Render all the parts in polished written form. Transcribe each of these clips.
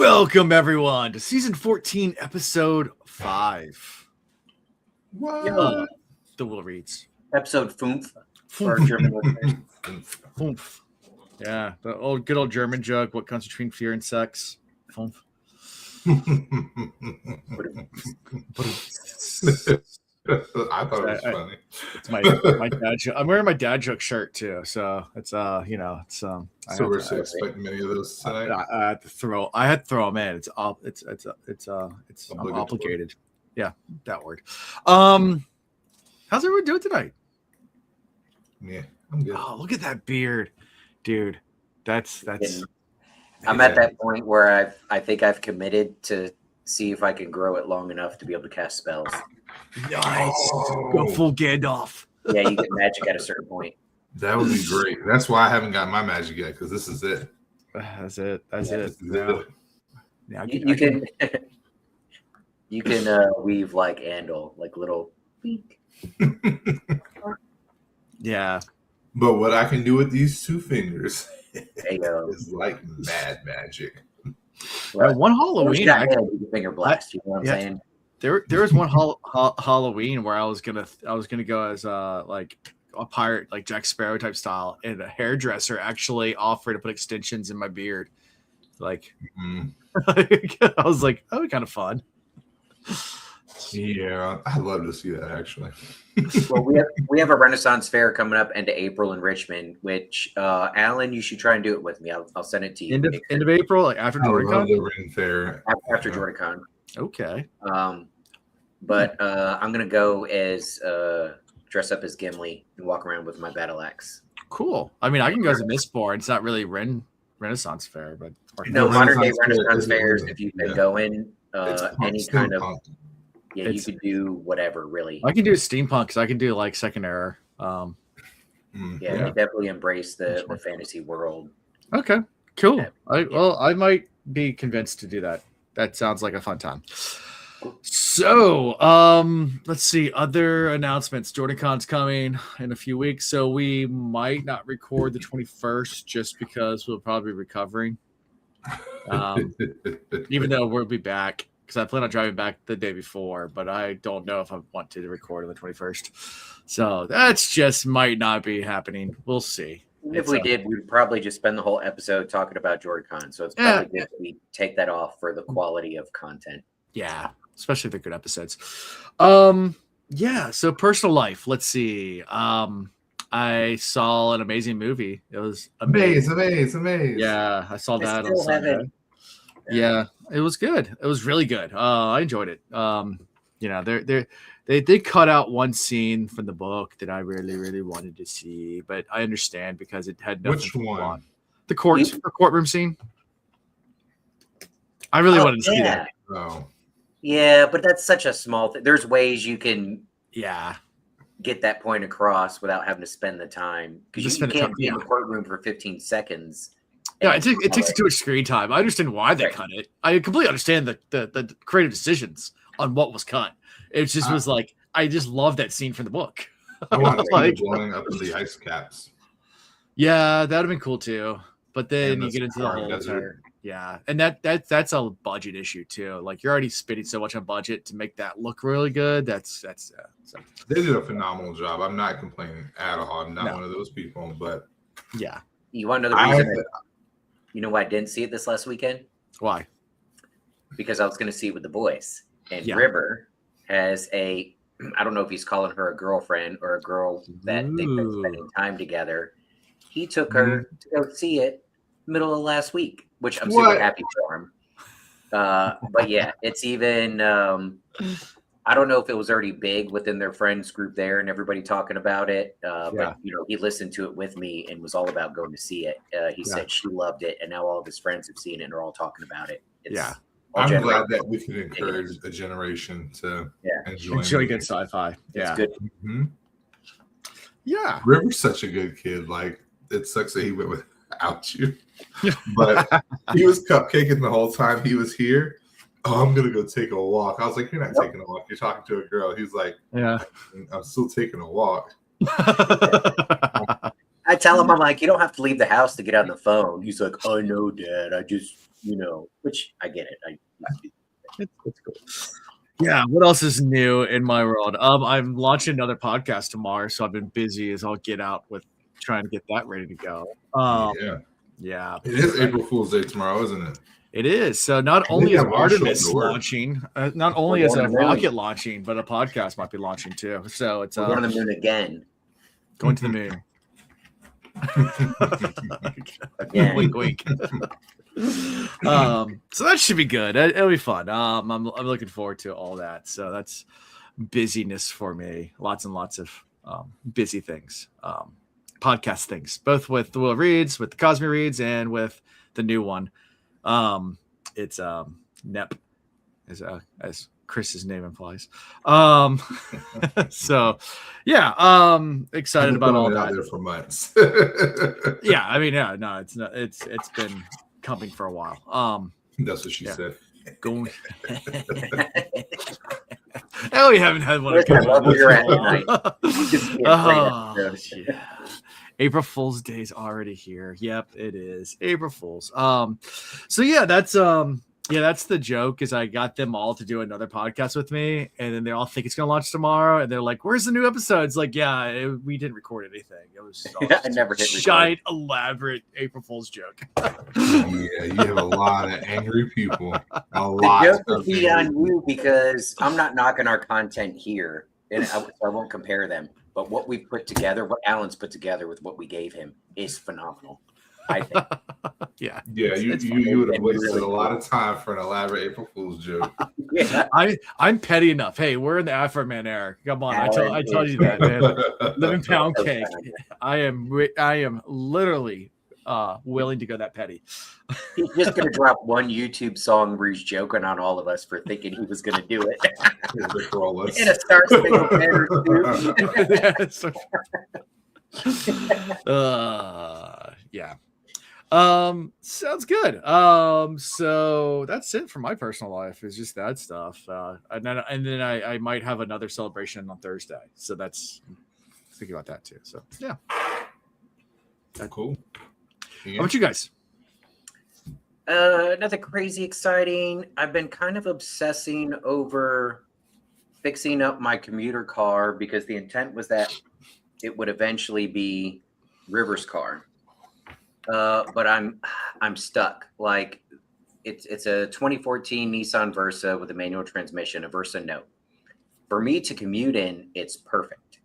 Welcome, everyone, to Season 14, Episode 5. What? The Will Reads. Episode Foomph for German listeners. Foomph. Yeah, the good old German joke. What comes between fear and sex? Foomph. I thought it was funny. It's my dad joke. I'm wearing my dad joke shirt too, so it's So we're expecting many of those tonight. I had to throw them in. It's I'm obligated. Yeah, that word. How's everyone doing tonight? Yeah, I'm good. Oh, look at that beard, dude. That's. I'm at that point where I think I've committed to see if I can grow it long enough to be able to cast spells. Nice. Go full Gandalf. Yeah, you get magic at a certain point. That would be great. That's why I haven't got my magic yet, because this is it. That's it. Yeah, you can weave like Andal, like little. Yeah. But what I can do with these two fingers is like mad magic. Right. One Halloween, finger blast. You know what I'm saying? There was one Halloween where I was gonna go as like a pirate, like Jack Sparrow type style, and a hairdresser actually offered to put extensions in my beard. Like, I was like, that would be kind of fun. Yeah, I'd love to see that actually. Well, we have a Renaissance fair coming up end of April in Richmond, which Alan, you should try and do it with me. I'll send it to you. End of April, like after JordanCon? The Ring Fair. After JordanCon. Okay. But I'm gonna go as dress up as Gimli and walk around with my battle axe. Cool. I mean, I can go as a Mistborn. It's not really Renaissance fair, but modern day Renaissance fairs. If you can go in any kind of. Yeah, you could do whatever, really. I can do steampunk because I can do like second era. You definitely embrace the fantasy world. Okay, cool. Yeah. I might be convinced to do that. That sounds like a fun time. So, let's see. Other announcements. JordanCon's coming in a few weeks, so we might not record the 21st just because we'll probably be recovering. Even though we'll be back. Because I plan on driving back the day before, but I don't know if I want to record on the 21st. So that's just might not be happening. We'll see. If we did, we'd probably just spend the whole episode talking about JordanCon. So it's probably good that we take that off for the quality of content. Yeah, especially the good episodes. So personal life. Let's see. I saw an amazing movie. It was amazing. Yeah, I saw that on Sunday. Yeah, it was good. It was really good. I enjoyed it. They cut out one scene from the book that I really, really wanted to see, but I understand because it had nothing. Which one? The courtroom scene. I really wanted to see that. Oh. Yeah, but that's such a small thing. There's ways you can get that point across without having to spend the time. Because you can't be in the courtroom for 15 seconds. Yeah, it takes too much screen time. I understand why they cut it. I completely understand the creative decisions on what was cut. It just was like, I just love that scene from the book. I want to see blowing up the ice caps. Yeah, that would have been cool too. But then you get into the whole and that's a budget issue too. Like you're already spending so much on budget to make that look really good. That's they did a phenomenal job. I'm not complaining at all. I'm not one of those people, but yeah. You want to know the reason? You know why I didn't see it this last weekend? Why? Because I was going to see it with the boys. And River has I don't know if he's calling her a girlfriend or a girl that they've been spending time together. He took her to go see it middle of last week, which I'm super happy for him. But yeah, it's even, I don't know if it was already big within their friends group there and everybody talking about it. But he listened to it with me and was all about going to see it. He said she loved it, and now all of his friends have seen it and are all talking about it. I'm glad that we can encourage a generation to enjoy good sci-fi. It's good. Mm-hmm. Yeah, River's such a good kid. Like it sucks that he went without you, but he was cupcaking the whole time he was here. Oh, I'm gonna go take a walk. I was like, "You're not taking a walk. You're talking to a girl." He's like, "Yeah, I'm still taking a walk." I I tell him, I'm like, you don't have to leave the house to get on the phone. He's like, I know, Dad. I just, which I get it. It's cool. Yeah. What else is new in my world? I'm launching another podcast tomorrow, so I've been busy as I'll get out with trying to get that ready to go. Yeah. It is April Fool's Day tomorrow, isn't it? It is. So not only is Artemis launching, not only is a rocket launching, but a podcast might be launching too. So it's going to the moon again. Going to the moon. Again. Wink, wink. So that should be good. It'll be fun. I'm looking forward to all that. So that's busyness for me. Lots and lots of busy things, podcast things, both with the Will Reads, with the Cosme Reads, and with the new one. It's NEP, as Chris's name implies. So yeah, excited about all that. There for months. Yeah, I mean, yeah, no, it's not. It's been coming for a while. That's what she said. Going. Oh, we haven't had one. April Fool's Day is already here. Yep, it is April Fool's. So yeah, that's the joke. Is I got them all to do another podcast with me, and then they all think it's gonna launch tomorrow, and they're like, "Where's the new episode?" It's like, yeah, we didn't record anything. It was I never hit giant, elaborate April Fool's joke. Yeah, you have a lot of angry people. A lot. The joke would be on you because I'm not knocking our content here, and I won't compare them. But what we put together, what Alan's put together with what we gave him, is phenomenal. I think. Yeah. You would have wasted a lot of time for an elaborate April Fool's joke. Yeah. I'm petty enough. Hey, we're in the Afro Man era. Come on, I tell you that, man. Living pound cake. I am literally willing to go that petty. He's just gonna drop one YouTube song where he's joking on all of us for thinking he was gonna do it. In a Star Spangled Banner too. Yeah. Sounds good. So that's it for my personal life. It's just that stuff. And then I might have another celebration on Thursday. So that's thinking about that too. So yeah. That's cool. Yeah. How about you guys? Nothing crazy exciting. I've been kind of obsessing over fixing up my commuter car because the intent was that it would eventually be River's car. But I'm stuck. Like it's a 2014 Nissan Versa with a manual transmission, a Versa Note. For me to commute in, it's perfect.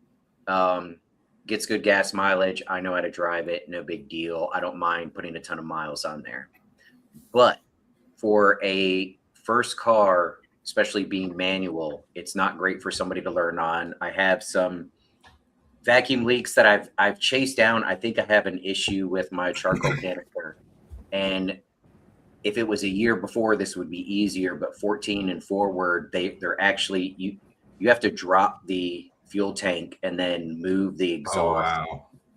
Gets good gas mileage. I know how to drive it. No big deal. I don't mind putting a ton of miles on there. But for a first car, especially being manual, it's not great for somebody to learn on. I have some vacuum leaks that I've chased down. I think I have an issue with my charcoal canister. And if it was a year before, this would be easier. But 14 and forward, they're actually you have to drop the fuel tank and then move the exhaust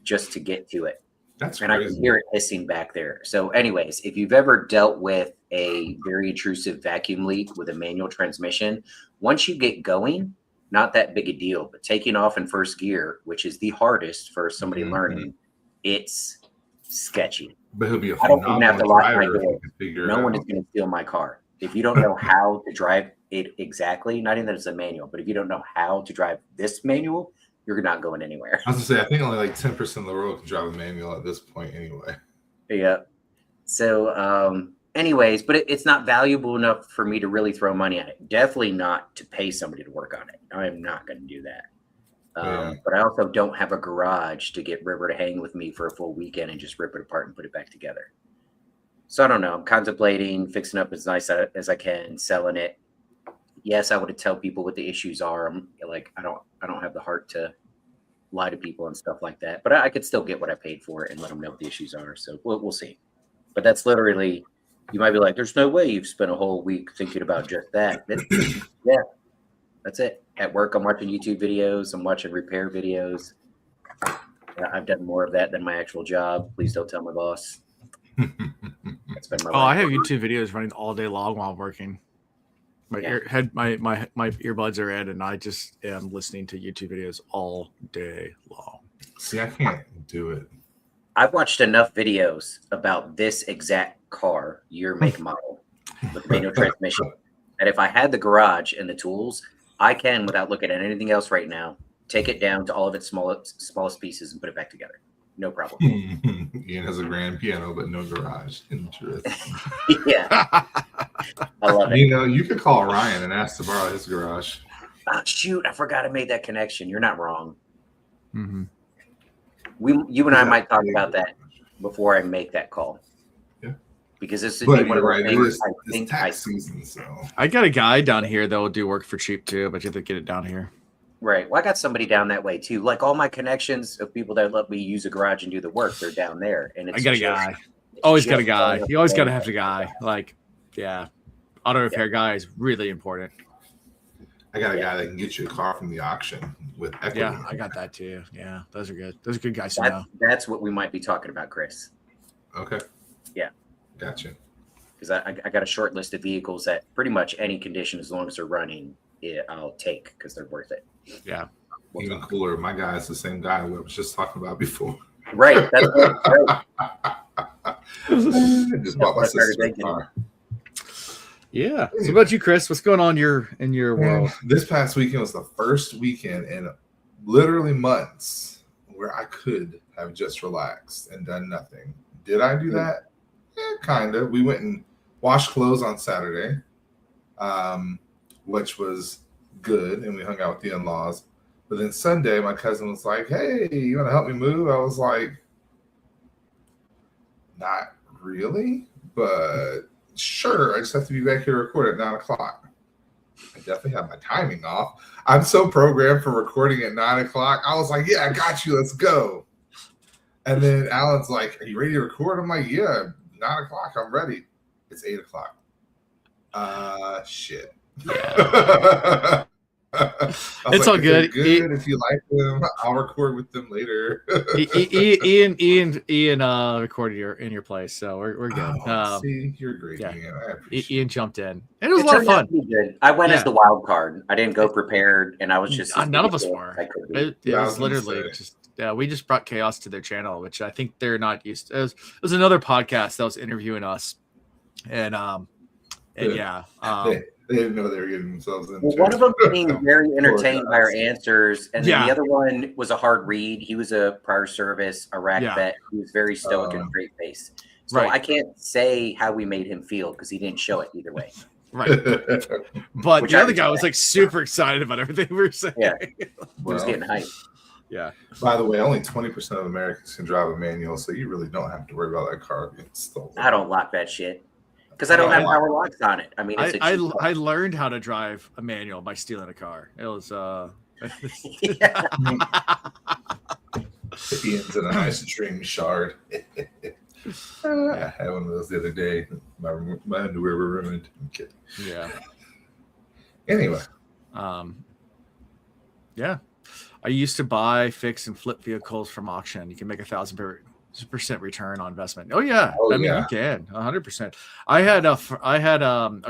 just to get to it. That's and crazy. I can hear it hissing back there. So anyways, if you've ever dealt with a very intrusive vacuum leak with a manual transmission, once you get going, not that big a deal, but taking off in first gear, which is the hardest for somebody learning, it's sketchy. But he'll be a I don't even have to lock my door. No one is is going to steal my car. If you don't know how to drive it exactly, not even that it's a manual, but if you don't know how to drive this manual, you're not going anywhere. I was gonna say, I think only like 10% of the world can drive a manual at this point anyway. Yeah. So, anyways, but it's not valuable enough for me to really throw money at it. Definitely not to pay somebody to work on it. I am not going to do that. But I also don't have a garage to get River to hang with me for a full weekend and just rip it apart and put it back together. So I don't know. I'm contemplating fixing up as nice as I can, selling it. Yes, I would tell people what the issues are. I'm like, I don't have the heart to lie to people and stuff like that. But I could still get what I paid for it and let them know what the issues are. So we'll see. But that's literally, you might be like, there's no way you've spent a whole week thinking about just that. Yeah, that's it. At work, I'm watching YouTube videos. I'm watching repair videos. I've done more of that than my actual job. Please don't tell my boss. That's been my life. I have YouTube videos running all day long while I'm working. My earbuds are in, and I just am listening to YouTube videos all day long. See, I can't do it. I've watched enough videos about this exact car, year, make, model, with the manual transmission, that if I had the garage and the tools, I can, without looking at anything else right now, take it down to all of its smallest pieces and put it back together. No problem. Ian has a grand piano, but no garage. Interesting. Yeah. I love it. You know, you could call Ryan and ask to borrow his garage. Oh, shoot, I forgot I made that connection. You're not wrong. Mm-hmm. You and I might talk about that before I make that call. Yeah. Because this is But one of you're right, the it things is I it's think tax season, so I got a guy down here that will do work for cheap too, but you have to get it down here. Right. Well, I got somebody down that way too. Like all my connections of people that let me use a garage and do the work, they're down there. And it's I got a guy. Always got a guy. You always got to have a guy. Like, yeah, auto repair guy is really important. I got a guy that can get you a car from the auction with equity. Yeah, I got that too. Yeah, those are good. Those are good guys to know. That's what we might be talking about, Chris. Okay. Yeah. Gotcha. Because I got a short list of vehicles that pretty much any condition, as long as they're running, I'll take because they're worth it. Yeah. Even cooler, my guy is the same guy we was just talking about before. Right. That's right. I just bought my sister's car. Yeah. So what about you, Chris? What's going on in your world? This past weekend was the first weekend in literally months where I could have just relaxed and done nothing. Did I do that? Yeah, kind of. We went and washed clothes on Saturday, which was good, and we hung out with the in-laws. But then Sunday, my cousin was like, "Hey, you want to help me move?" I was like, "Not really, but sure. I just have to be back here to record at 9 o'clock." I definitely have my timing off. I'm so programmed for recording at 9 o'clock. I was like, "Yeah, I got you. Let's go." And then Alan's like, "Are you ready to record?" I'm like, "Yeah, 9 o'clock. I'm ready." It's 8 o'clock. Shit. Yeah. It's all good. If you like them, I'll record with them later. Ian recorded in your place, so we're good. See, you're great. Yeah. Ian. I appreciate Ian jumped in, and it was a lot of fun. I went as the wild card. I didn't go prepared, and I was just none of us were. It was literally just we just brought chaos to their channel, which I think they're not used to. It was another podcast that was interviewing us, and yeah. They didn't know they were getting themselves in. Well, one of them being very entertained by our answers, and then the other one was a hard read. He was a prior service Iraq vet. He was very stoic and straight face. So I can't say how we made him feel because he didn't show it either way. Right. But the other guy was like super excited about everything we were saying. Yeah. He was getting hyped. Yeah. By the way, only 20% of Americans can drive a manual, so you really don't have to worry about that car being stolen. I don't lock that shit. Because I don't have power locks on it. I mean, I learned how to drive a manual by stealing a car. It was Ian's in a nice string shard. I had one of those the other day. My underwear were ruined. I'm kidding. Yeah. Anyway. Yeah. I used to buy, fix, and flip vehicles from auction. You can make 1,000% return on investment. Oh yeah. I mean, you can 100%. I had a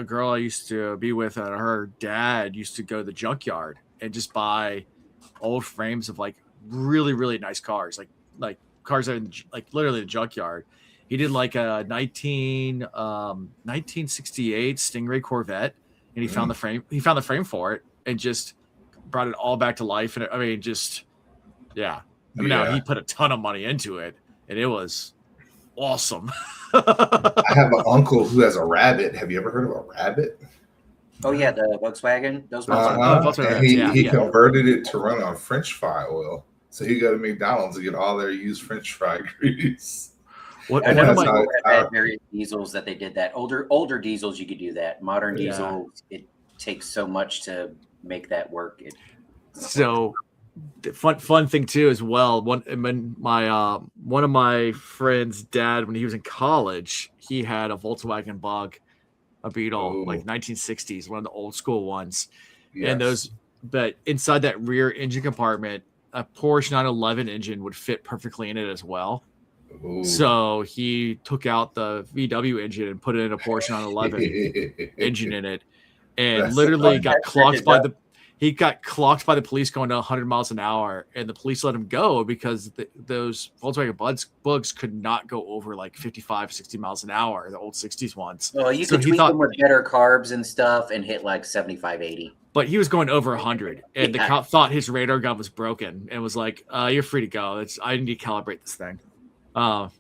girl I used to be with, and her dad used to go to the junkyard and just buy old frames of like really, really nice cars, like cars that are in like literally the junkyard. He did like a 1968 Stingray Corvette, and he found the frame. He found the frame for it and just brought it all back to life. And I mean, just now he put a ton of money into it. And it was awesome. I have an uncle who has a Rabbit. Have you ever heard of a Rabbit? Oh, yeah, the Volkswagen. Those he converted it to run on French fry oil. So he go to McDonald's and get all their used French fry grease. I know had various diesels that they did that. Older diesels, you could do that. Modern diesels, it takes so much to make that work. The fun thing too as well. One of my friend's dad, when he was in college, he had a Volkswagen Bug, a Beetle, like 1960s, one of the old school ones. Yes. But inside that rear engine compartment, a Porsche 911 engine would fit perfectly in it as well. Ooh. So he took out the VW engine and put it in a Porsche 911 engine in it, and literally got clocked by the. he got clocked by the police going to 100 miles an hour, and the police let him go because those Volkswagen bugs could not go over like 55, 60 miles an hour, the old 60s ones. Well, you could tweak them with better carbs and stuff and hit like 75, 80. But he was going over 100, and the cop thought his radar gun was broken and was like, you're free to go. I need to calibrate this thing. The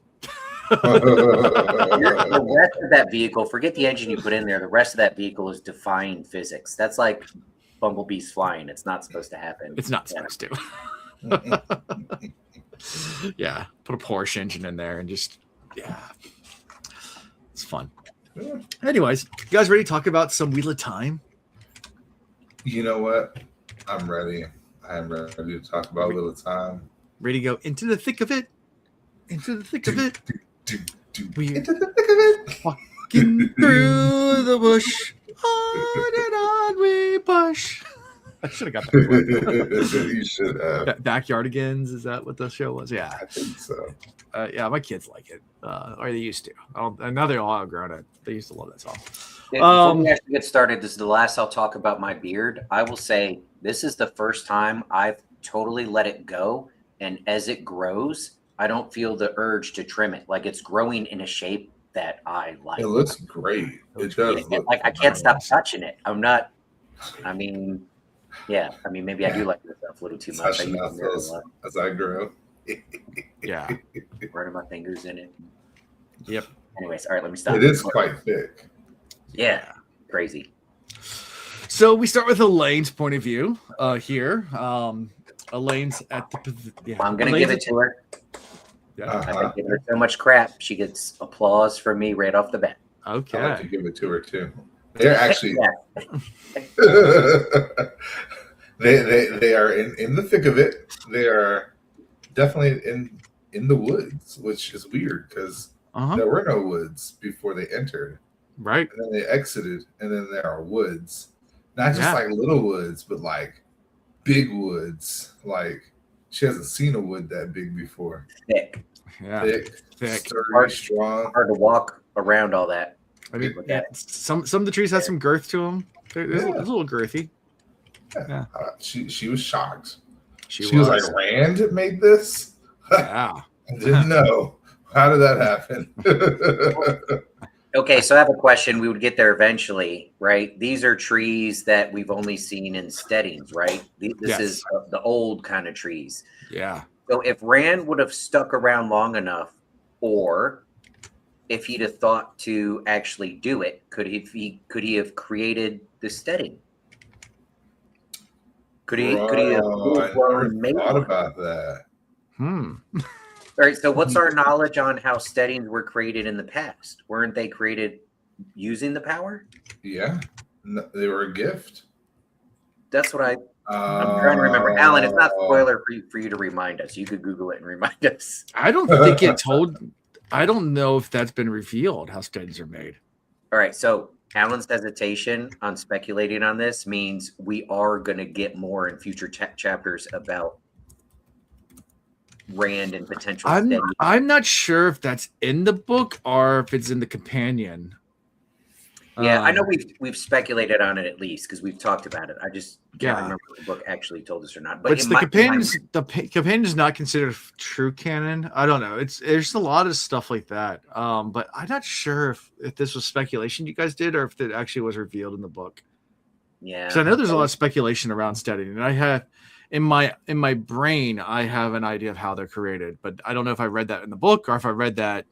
rest of that vehicle, forget the engine you put in there. The rest of that vehicle is defying physics. That's like bumblebees flying. It's not supposed to happen. It's not supposed to. Yeah, put a Porsche engine in there and just it's fun. Anyways, you guys ready to talk about some Wheel of Time? You know what? I'm ready. I'm ready to talk about Wheel of Time. Ready to go into the thick of it? Into the thick of it? Into the thick of it. Walking through the bush. On and on we push. I should have got that. You should have. Backyardigans, is that what the show was? Yeah. I think so. Yeah, my kids like it. Or they used to. Now they're all outgrown it. They used to love that song. Before we actually get started, this is the last I'll talk about my beard. I will say this is the first time I've totally let it go. And as it grows, I don't feel the urge to trim it. Like it's growing in a shape that I like. It looks great. It does. Like I can't stop touching it. I'm not. I mean, yeah. I mean, maybe I do like myself a little too much. As I grow. Yeah. Running my fingers in it. Yep. Anyways, all right. Let me stop. It is quite thick. Yeah. Crazy. So we start with Elayne's point of view here. Elayne's at the. Yeah. I'm gonna give it to her. Yeah. I give her so much crap. She gets applause from me right off the bat. Okay. I like to give it to her too. They're actually they are in the thick of it. They are definitely in the woods, which is weird because there were no woods before they entered. Right. And then they exited, and then there are woods. Not just like little woods, but like big woods. Like she hasn't seen a wood that big before. Thick. Yeah. Thick. Sturdy, strong. Hard to walk around all that. I mean, some of the trees have some girth to them. It's a little girthy. Yeah. She was shocked. She was like, Rand made this? Yeah. I didn't know. How did that happen? Okay, so I have a question. We would get there eventually, right? These are trees that we've only seen in steadings, right? This is the old kind of trees. Yeah. So if Rand would have stuck around long enough, or if he'd have thought to actually do it, could he have created the steading? Could he have thought about that? All right, so what's our knowledge on how steadings were created in the past? Weren't they created using the power? Yeah, they were a gift. That's what I'm trying to remember. Alan, it's not spoiler for you to remind us. You could Google it and remind us. I don't think it told. I don't know if that's been revealed how steadings are made. All right, so Alan's hesitation on speculating on this means we are going to get more in future chapters about Rand and potential. I'm not sure if that's in the book or if it's in the companion. Yeah, I know we've speculated on it at least because we've talked about it. I just can't remember if the book actually told us or not. But the companion is not considered true canon. I don't know. There's a lot of stuff like that. But I'm not sure if this was speculation you guys did or if it actually was revealed in the book. Yeah, because I know there's a lot of speculation around steading, and I have in my brain I have an idea of how they're created, but I don't know if I read that in the book or if I read that.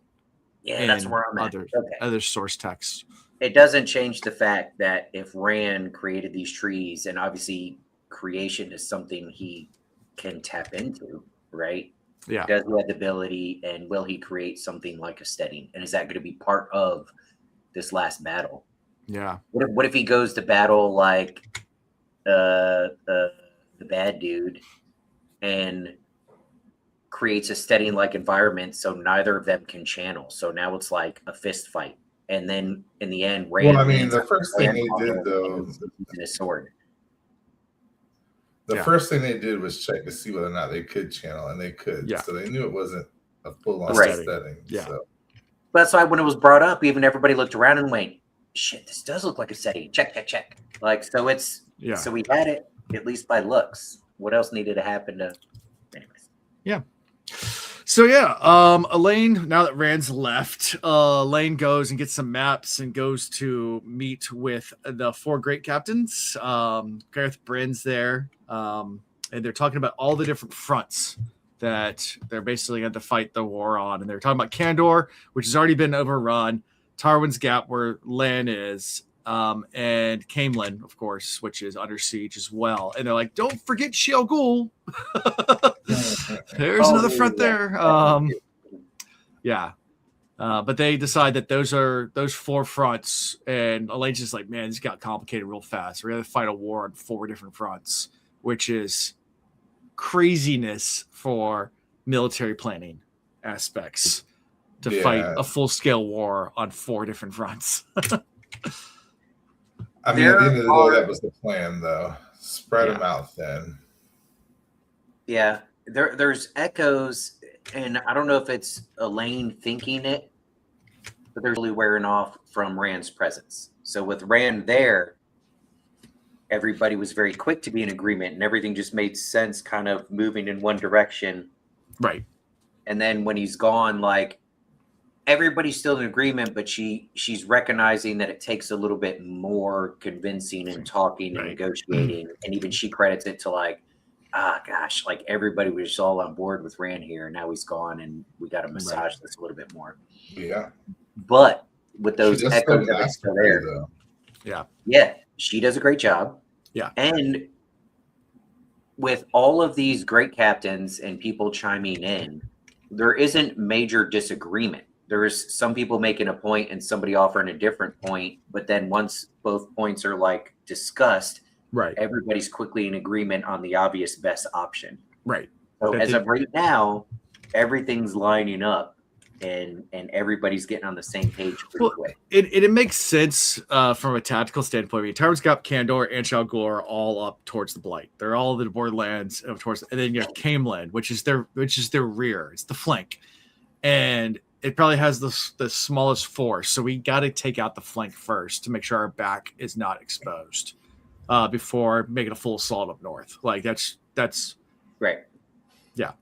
Yeah, that's where I'm at. Other source texts. It doesn't change the fact that if Rand created these trees, and obviously creation is something he can tap into, right? Yeah. Does he have the ability, and will he create something like a steading? And is that going to be part of this last battle? Yeah. What if he goes to battle like the bad dude and creates a steading like environment so neither of them can channel? So now it's like a fist fight. And then in the end, Rand. Well, I mean, the first thing they did, though, his sword. The first thing they did was check to see whether or not they could channel, and they could. Yeah. So they knew it wasn't a full-on setting. Yeah. So. That's why when it was brought up, even everybody looked around and went, "Shit, this does look like a setting." Check. Like, so it's so we had it. at least by looks. What else needed to happen to? Anyways. Yeah. So yeah, Elayne, now that Rand's left, Elayne goes and gets some maps and goes to meet with the 4 great captains. Gareth Bryn's there, and they're talking about all the different fronts that they're basically going to fight the war on. And they're talking about Kandor, which has already been overrun, Tarwin's Gap, where Lan is, and Camelin, of course, which is under siege as well. And they're like, don't forget Shale Ghul. There's another front there. But they decide that those 4 fronts, and Elayne's just like, man, this got complicated real fast. We're going to fight a war on 4 different fronts, which is craziness for military planning aspects to fight a full-scale war on 4 different fronts. I mean, at the end of the day, that was the plan, though. Spread them out thin. Yeah, there's echoes, and I don't know if it's Elayne thinking it, but they're really wearing off from Rand's presence. So with Rand there, everybody was very quick to be in agreement, and everything just made sense, kind of moving in one direction. Right. And then when he's gone, like, everybody's still in agreement, but she's recognizing that it takes a little bit more convincing and talking and negotiating. And even she credits it to like, gosh, like everybody was just all on board with Rand here. And now he's gone and we got to massage this a little bit more. Yeah. But with those echoes that are still there. Yeah. She does a great job. Yeah. And with all of these great captains and people chiming in, there isn't major disagreement. There's some people making a point and somebody offering a different point, but then once both points are like discussed, everybody's quickly in agreement on the obvious best option. Right. So as of right now, everything's lining up and everybody's getting on the same page pretty quick. It makes sense from a tactical standpoint. I mean, Tarwin's Gap, Kandor, and Shale Ghul are all up towards the Blight. They're all the borderlands towards, and then you have Camelin, which is their rear. It's the flank, and it probably has the smallest force. So we got to take out the flank first to make sure our back is not exposed before making a full assault up north. Like that's right. Yeah.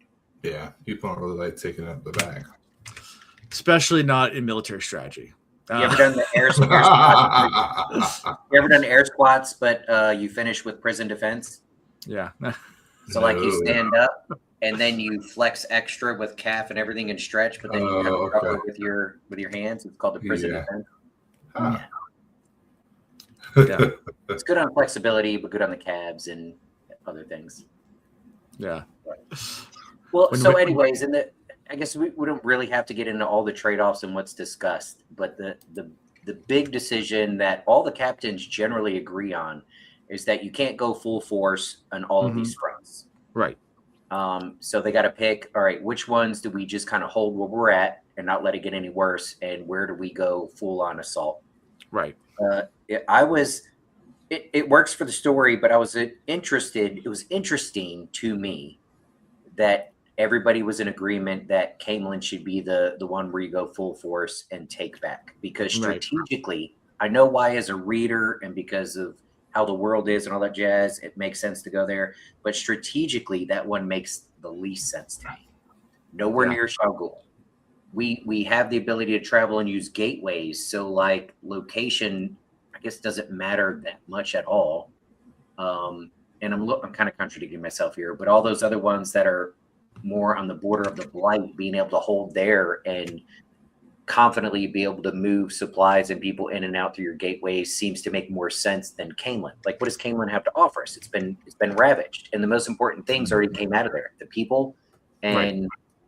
People don't really like taking up the back, especially not in military strategy. You ever done the air squats? You ever done air squats, but you finish with prison defense? Yeah. So like you stand up and then you flex extra with calf and everything and stretch, but then you have to cover with your hands. It's called the prison defense. Yeah. It's good on flexibility, but good on the calves and other things. Yeah. Well, anyways, I guess we don't really have to get into all the trade-offs and what's discussed, but the big decision that all the captains generally agree on is that you can't go full force on all of these fronts. Right. So they got to pick, all right, which ones do we just kind of hold where we're at and not let it get any worse? And where do we go full on assault? Right. It works for the story, but I was interested. It was interesting to me that everybody was in agreement that Camelin should be the one where you go full force and take back, because strategically, I know why as a reader and because of how the world is and all that jazz, it makes sense to go there. But strategically, that one makes the least sense to me. Nowhere near Shale Ghul. We have the ability to travel and use gateways, so like location, I guess, doesn't matter that much at all. And I'm kind of contradicting myself here, but all those other ones that are more on the border of the Blight, being able to hold there and confidently be able to move supplies and people in and out through your gateways seems to make more sense than Camelin. Like, what does Camelin have to offer us? It's been ravaged, and the most important things already came out of there: the people and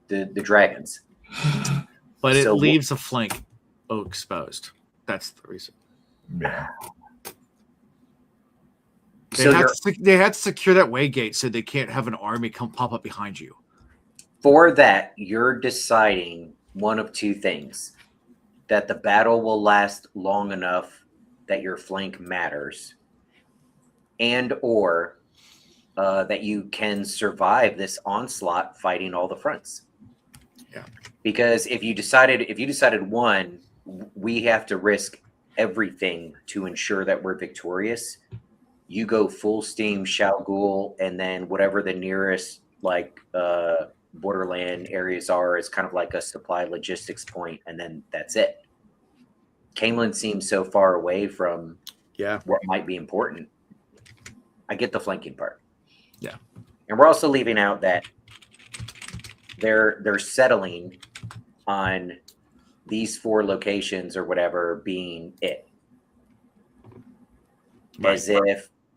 the dragons. But it leaves a flank exposed. That's the reason. Yeah. They had to secure that way gate so they can't have an army come pop up behind you. For that, you're deciding one of two things: that the battle will last long enough that your flank matters, and or that you can survive this onslaught fighting all the fronts. Yeah. Because if you decided one, we have to risk everything to ensure that we're victorious, you go full steam Shao Ghul, and then whatever the nearest borderland areas are is kind of like a supply logistics point, and then that's it. Camelin seems so far away from what might be important. I get the flanking part. Yeah. And we're also leaving out that they're settling on these 4 locations or whatever being it. Right.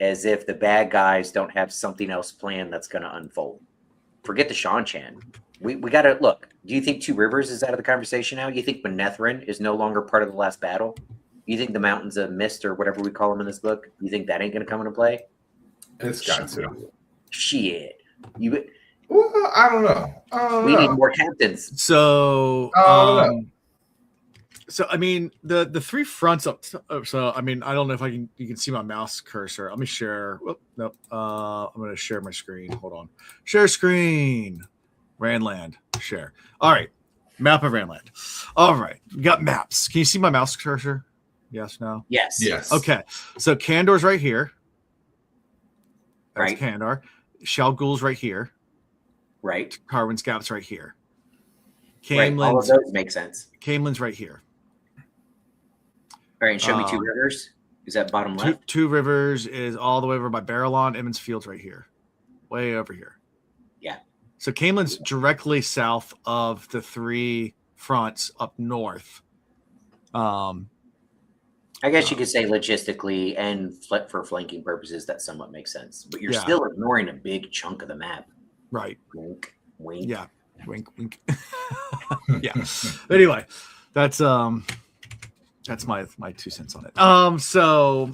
As if the bad guys don't have something else planned that's going to unfold. Forget the Shan-Chan. We got to look. Do you think Two Rivers is out of the conversation now? You think Manetheren is no longer part of the last battle? You think the Mountains of Mist or whatever we call them in this book, you think that ain't going to come into play? It's got to. Shit. Well, I don't know. We need more captains. So, so I mean, the 3 fronts up. So I mean, I don't know if you can see my mouse cursor. Let me share. Oh, nope. I'm going to share my screen. Hold on. Share screen. Randland. Share. All right. Map of Randland. All right. We got maps. Can you see my mouse cursor? Yes. No. Yes. Okay. So Kandor's right here. That's Right. Kandor. Shao Ghul's right here. Right. Carwin's Gap's right here. Right. All of those make sense. Camelin's right here. All right. And show me Two Rivers. Is that bottom left? Two Rivers is all the way over by Barrelon. Emmons Field's right here. Way over here. Yeah. So Camelin's directly south of the 3 fronts up north. I guess you could say logistically and for flanking purposes, that somewhat makes sense. But you're still ignoring a big chunk of the map. Right. Wink, wink. Yeah. Wink, wink. Yeah. Anyway, that's my 2 cents on it. So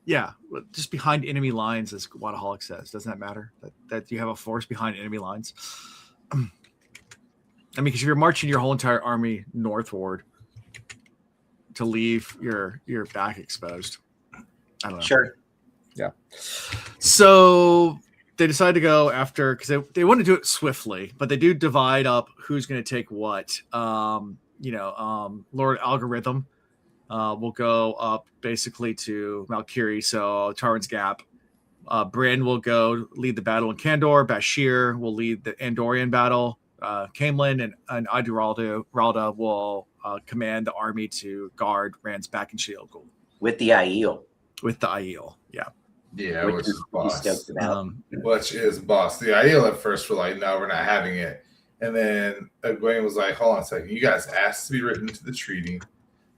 yeah, just behind enemy lines, as Wadaholic says. Doesn't that matter? That you have a force behind enemy lines? I mean, because if you're marching your whole entire army northward to leave your back exposed, I don't know. Sure. Yeah. So they decide to go after, because they want to do it swiftly, but they do divide up who's going to take what. Lord Algorithm will go up basically to Malkiri, so Tarwin's Gap. Bryn will go lead the battle in Kandor. Bashir will lead the Andorian battle. Camelin and Ralda will command the army to guard Rand's back and Shao Ghul. With the Aiel. Yeah. Yeah, which is boss. Which is boss. The Aiel at first were like, no, we're not having it. And then Egwene was like, hold on a second. You guys asked to be written into the treaty.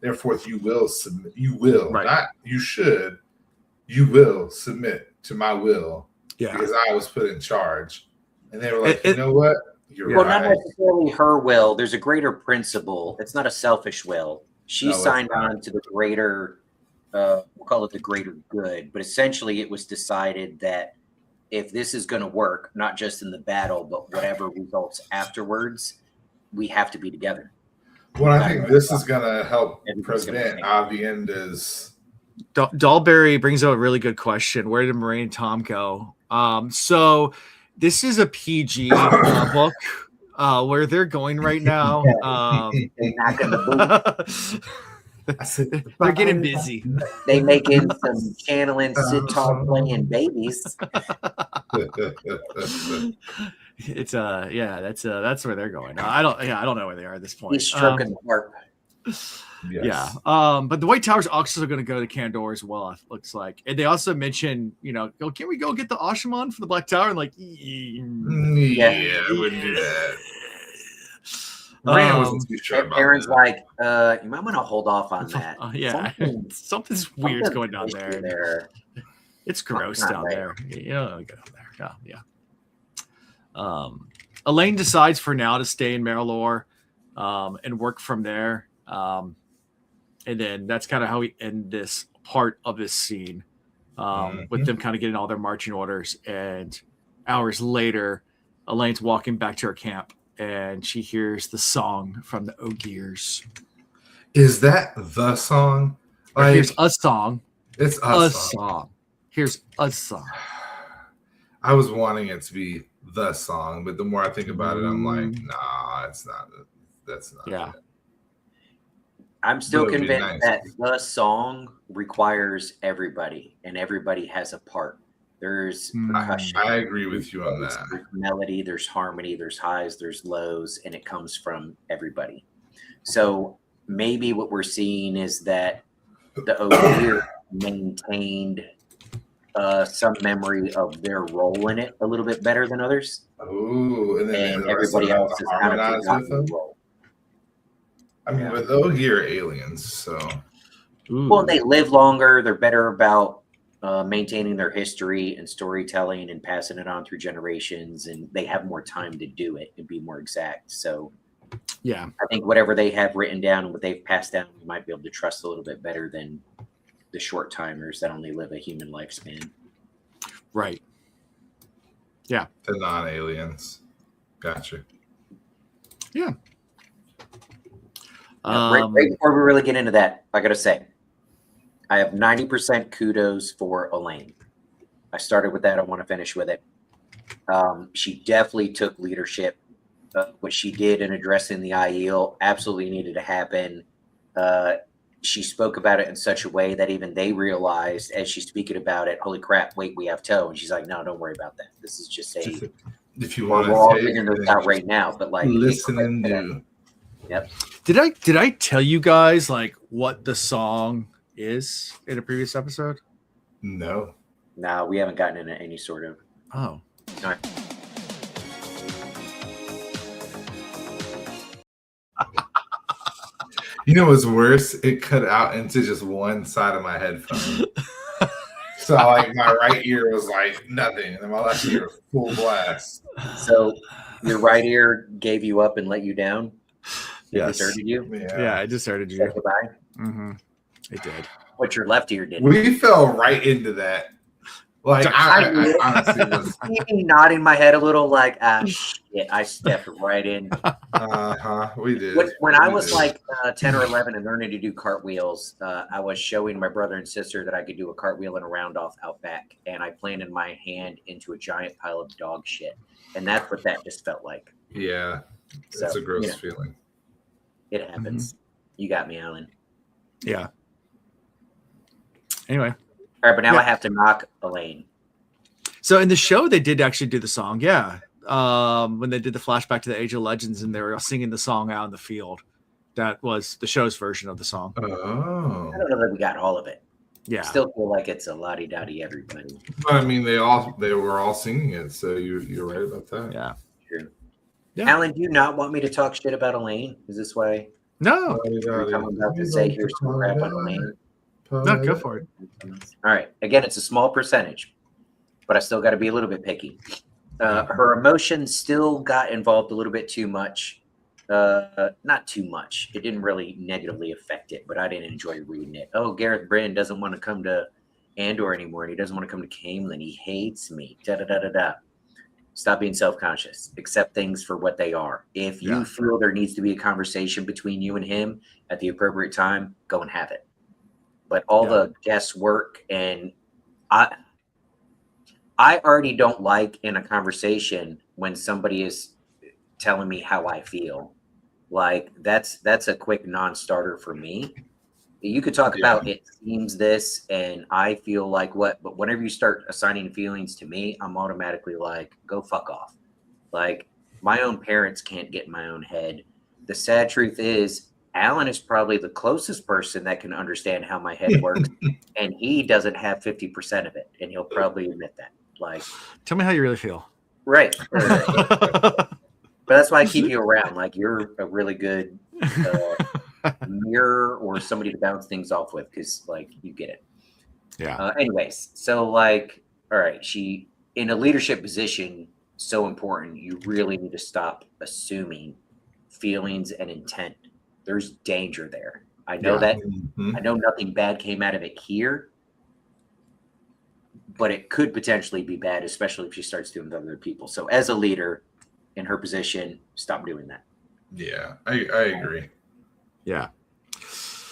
Therefore, you will submit. You will, not you should. You will submit to my will. Yeah. Because I was put in charge. And they were like, you know what? You're well, right. not necessarily her will. There's a greater principle. It's not a selfish will. She signed on to the greater, we'll call it the greater good. But essentially, it was decided that if this is going to work, not just in the battle, but whatever results afterwards, we have to be together. Well, I think this is going to help prevent Avienda's. Dahlberry brings up a really good question. Where did Moraine and Tom go? So this is a PG book where they're going right now. They're getting busy. They making some channeling, sitar playing babies. It's that's where they're going. I don't know where they are at this point. He's stroking the harp. Yes. Yeah. But the White Tower's also going to go to Kandor as well, it looks like. And they also mention, can we go get the Ashaman for the Black Tower? And like, I wouldn't do that. Aaron's like, you might want to hold off on that. Something's weird's going down there. It's gross down there. Go there. Yeah. Elayne decides for now to stay in Marilor and work from there. And then that's kind of how we end this part of this scene with them kind of getting all their marching orders. And hours later, Elaine's walking back to her camp and she hears the song from the Ogiers. Is that the song? Here's a song. It's a song. Here's a song. I was wanting it to be the song, but the more I think about it, I'm like, nah, it's not. That's not. Yeah. It. I'm still That would be convinced nice. that the song requires everybody, and everybody has a part. There's percussion. I agree with you on that. There's melody, there's harmony, there's highs, there's lows, and it comes from everybody. So maybe what we're seeing is that the Ogier maintained some memory of their role in it a little bit better than others. Oh, and then the rest of everybody them else have to is kind of harmonize with forgotten them. the role. I mean, but those here are aliens, so. Well, they live longer. They're better about maintaining their history and storytelling and passing it on through generations, and they have more time to do it and be more exact. So, yeah, I think whatever they have written down and what they've passed down, we might be able to trust a little bit better than the short timers that only live a human lifespan. Right. Yeah. The non-aliens. Gotcha. Yeah. Right before we really get into that, I got to say, I have 90% kudos for Elayne. I started with that. I want to finish with it. She definitely took leadership. What she did in addressing the Aiel absolutely needed to happen. She spoke about it in such a way that even they realized as she's speaking about it, holy crap, wait, we have toe. And she's like, no, don't worry about that. This is just a, if you want we're all to figuring this out right now, but like, listen and do. Yep. Did I tell you guys like what the song is in a previous episode? No. No, we haven't gotten into any sort of. Oh. All right. You know what's worse? It cut out into just one side of my headphone. So like my right ear was like nothing, and then my left ear was full blast. So your right ear gave you up and let you down? Yes. It deserted you? Yeah, I deserted you. Said goodbye? Mm-hmm. It did. What your left ear did? We fell right into that. Like I honestly was nodding my head a little like shit, I stepped right in. We did. When I was like 10 or 11 and learning to do cartwheels, I was showing my brother and sister that I could do a cartwheel and a round off out back, and I planted my hand into a giant pile of dog shit, and that's what that just felt like. Yeah, it's a gross feeling. It happens. You got me, Alan. Yeah. Anyway. All right, but now I have to knock Elayne. So in the show, they did actually do the song. Yeah. When they did the flashback to the Age of Legends and they were singing the song out in the field. That was the show's version of the song. Oh. I don't know that we got all of it. Yeah. I still feel like it's a la-di-da-di everybody. I mean, they were all singing it, so you're right about that. Yeah. True. Yeah. Alan, do you not want me to talk shit about Elayne? Is this why? No. I'm about to say here's some crap on Elayne. No, go for it. All right. Again, it's a small percentage, but I still got to be a little bit picky. Her emotions still got involved a little bit too much. Not too much. It didn't really negatively affect it, but I didn't enjoy reading it. Oh, Gareth Brand doesn't want to come to Andor anymore, and he doesn't want to come to Camelin. He hates me. Da-da-da-da-da. Stop being self-conscious. Accept things for what they are. If you feel there needs to be a conversation between you and him at the appropriate time, go and have it. But all the guesswork and I already don't like in a conversation when somebody is telling me how I feel. Like that's a quick non-starter for me. You could talk about it seems this and I feel like what, but whenever you start assigning feelings to me, I'm automatically like, go fuck off. Like my own parents can't get in my own head. The sad truth is Alan is probably the closest person that can understand how my head works, and he doesn't have 50% of it, and he'll probably admit that. Like, tell me how you really feel. Right. But that's why I keep you around. Like, you're a really good mirror or somebody to bounce things off with, because like you get it. Yeah. Anyways, so like, all right, she in a leadership position, so important. You really need to stop assuming feelings and intent. There's danger there. I know that. I know nothing bad came out of it here, but it could potentially be bad, especially if she starts doing it with other people. So as a leader in her position, stop doing that. Yeah, I agree. Yeah.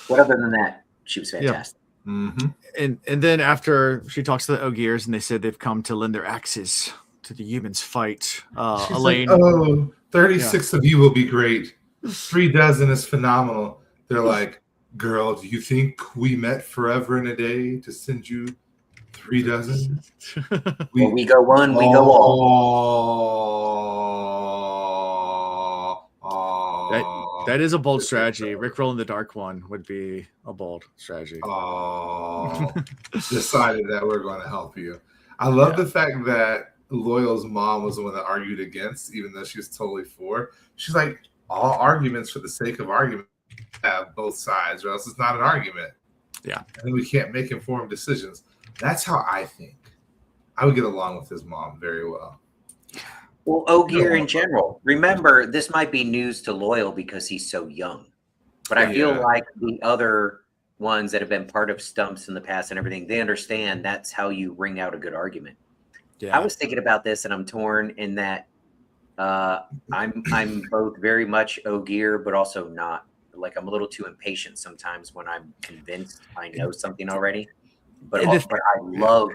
But other than that, she was fantastic. Yeah. Mm-hmm. And then after she talks to the Ogiers and they said they've come to lend their axes to the humans fight. Elayne. Like, 36 of you will be great. 3 dozen is phenomenal. They're like, Girl, do you think we met forever and a day to send you 3 dozen? When we go one, we go all. That is a bold strategy. Rickroll in the dark one would be a bold strategy. Decided that we're going to help you. I love the fact that Loyal's mom was the one that argued against, even though she was totally for. She's like, all arguments for the sake of argument have both sides, or else it's not an argument. Yeah. And we can't make informed decisions. That's how I think. I would get along with his mom very well. Well, Ogier in general. Remember, this might be news to Loyal because he's so young. But I feel like the other ones that have been part of stumps in the past and everything, they understand that's how you wring out a good argument. Yeah. I was thinking about this, and I'm torn in that I'm both very much Ogier, but also not. Like, I'm a little too impatient sometimes when I'm convinced I know something already. But I love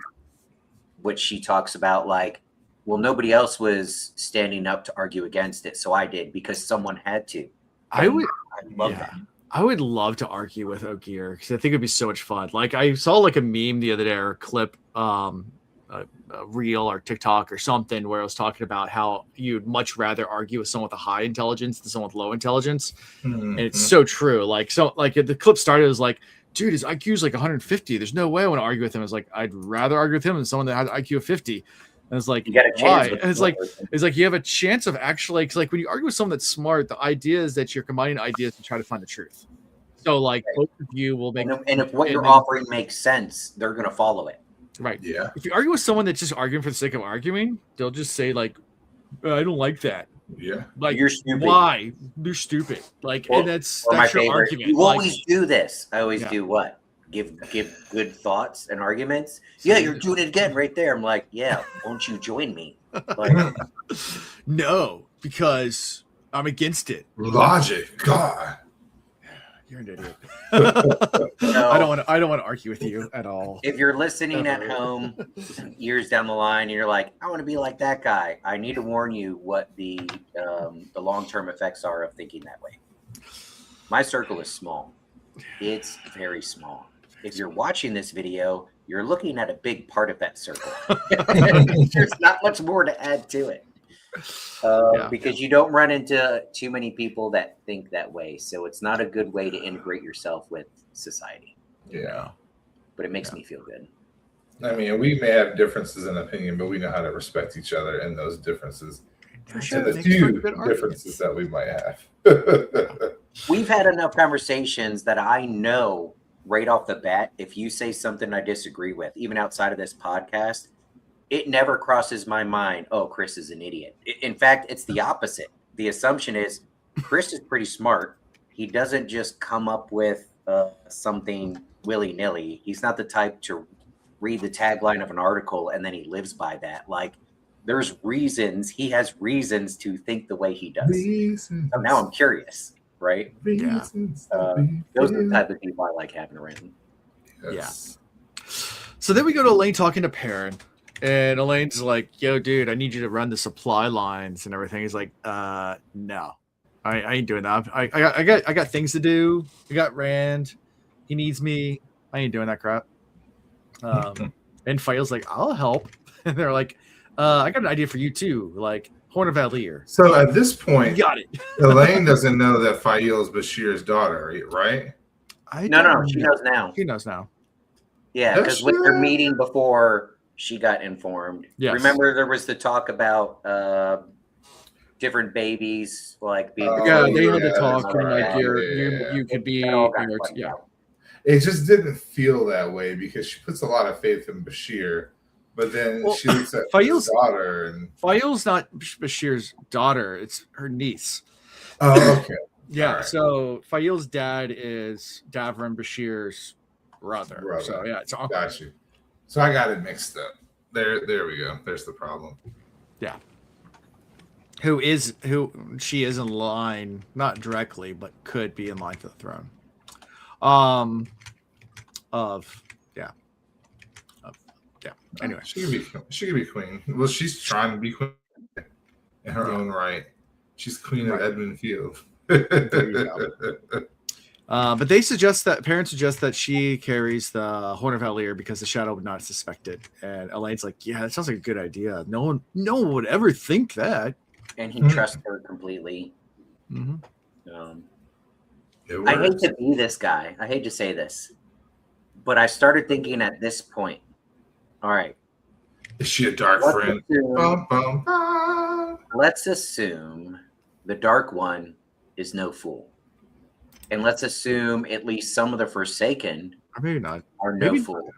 what she talks about, like, well, nobody else was standing up to argue against it, so I did because someone had to. I love that. I would love to argue with Ogier because I think it'd be so much fun. Like, I saw like a meme the other day or a clip, a reel or TikTok or something where I was talking about how you'd much rather argue with someone with a high intelligence than someone with low intelligence. Mm-hmm. And it's so true. Like the clip started, it was like, dude, his IQ is like 150. There's no way I want to argue with him. It's like, I'd rather argue with him than someone that had an IQ of 50. And it's like, why? And it's like you have a chance of actually, because like when you argue with someone that's smart, the idea is that you're combining ideas to try to find the truth. So like both of you will make, and if what you're offering makes sense, they're going to follow it. Right. Yeah. If you argue with someone that's just arguing for the sake of arguing, they'll just say like, I don't like that. Yeah. Like, you're stupid. Why? You're stupid. Like, and that's my your argument. You always do this. I always do what? Give good thoughts and arguments. Yeah, you're doing it again right there. I'm like, yeah, won't you join me? Like, no, because I'm against it. Logic. God. You're an idiot. I don't want to argue with you at all. If you're listening at home years down the line and you're like, I want to be like that guy, I need to warn you what the long-term effects are of thinking that way. My circle is small. It's very small. If you're watching this video, you're looking at a big part of that circle. There's not much more to add to it. Because you don't run into too many people that think that way. So it's not a good way to integrate yourself with society. Yeah. But it makes me feel good. I mean, we may have differences in opinion, but we know how to respect each other in those differences. For sure. The few differences that we might have. We've had enough conversations that I know right off the bat, if you say something I disagree with, even outside of this podcast, it never crosses my mind, oh, Chris is an idiot. In fact, it's the opposite. The assumption is Chris is pretty smart. He doesn't just come up with something willy-nilly. He's not the type to read the tagline of an article and then he lives by that. Like, there's reasons. He has reasons to think the way he does. So now I'm curious, right? Those are the type of people I like having around. Yes. Yeah. So then we go to Elayne talking to Perrin. And Elaine's like, yo, dude, I need you to run the supply lines and everything. He's like, no, I ain't doing that. I got things to do. I got Rand. He needs me. I ain't doing that crap. And Fail's like, I'll help. And they're like, I got an idea for you too. Like Horn of Valir. So at this point, you got it. Elayne doesn't know that Fail is Bashir's daughter, right? No, she knows now. She knows now. Yeah, because with their meeting before she got informed. Yes. Remember, there was the talk about different babies, like being. They had the talk, and like you could be. It just didn't feel that way because she puts a lot of faith in Bashir, but then she looks at Fail's daughter, and Fail's not Bashir's daughter; it's her niece. Oh, okay. Yeah. Right. So Fail's dad is Davrin Bashir's brother. So yeah, it's awkward. Got you. So I got it mixed up. There we go. There's the problem. Yeah. Who she is in line, not directly, but could be in line for the throne. Anyway, she could be queen. Well, she's trying to be queen in her own right. She's queen of Edmund Field. But parents suggest that she carries the Horn of Hellier because the Shadow would not suspect it. And Elayne's like, yeah, that sounds like a good idea. No one would ever think that. And he trusts her completely. Mm-hmm. I hate to be this guy. I hate to say this, but I started thinking at this point, all right. Is she a dark friend? Let's assume the Dark One is no fool. And let's assume at least some of the Forsaken maybe not. Are no fools.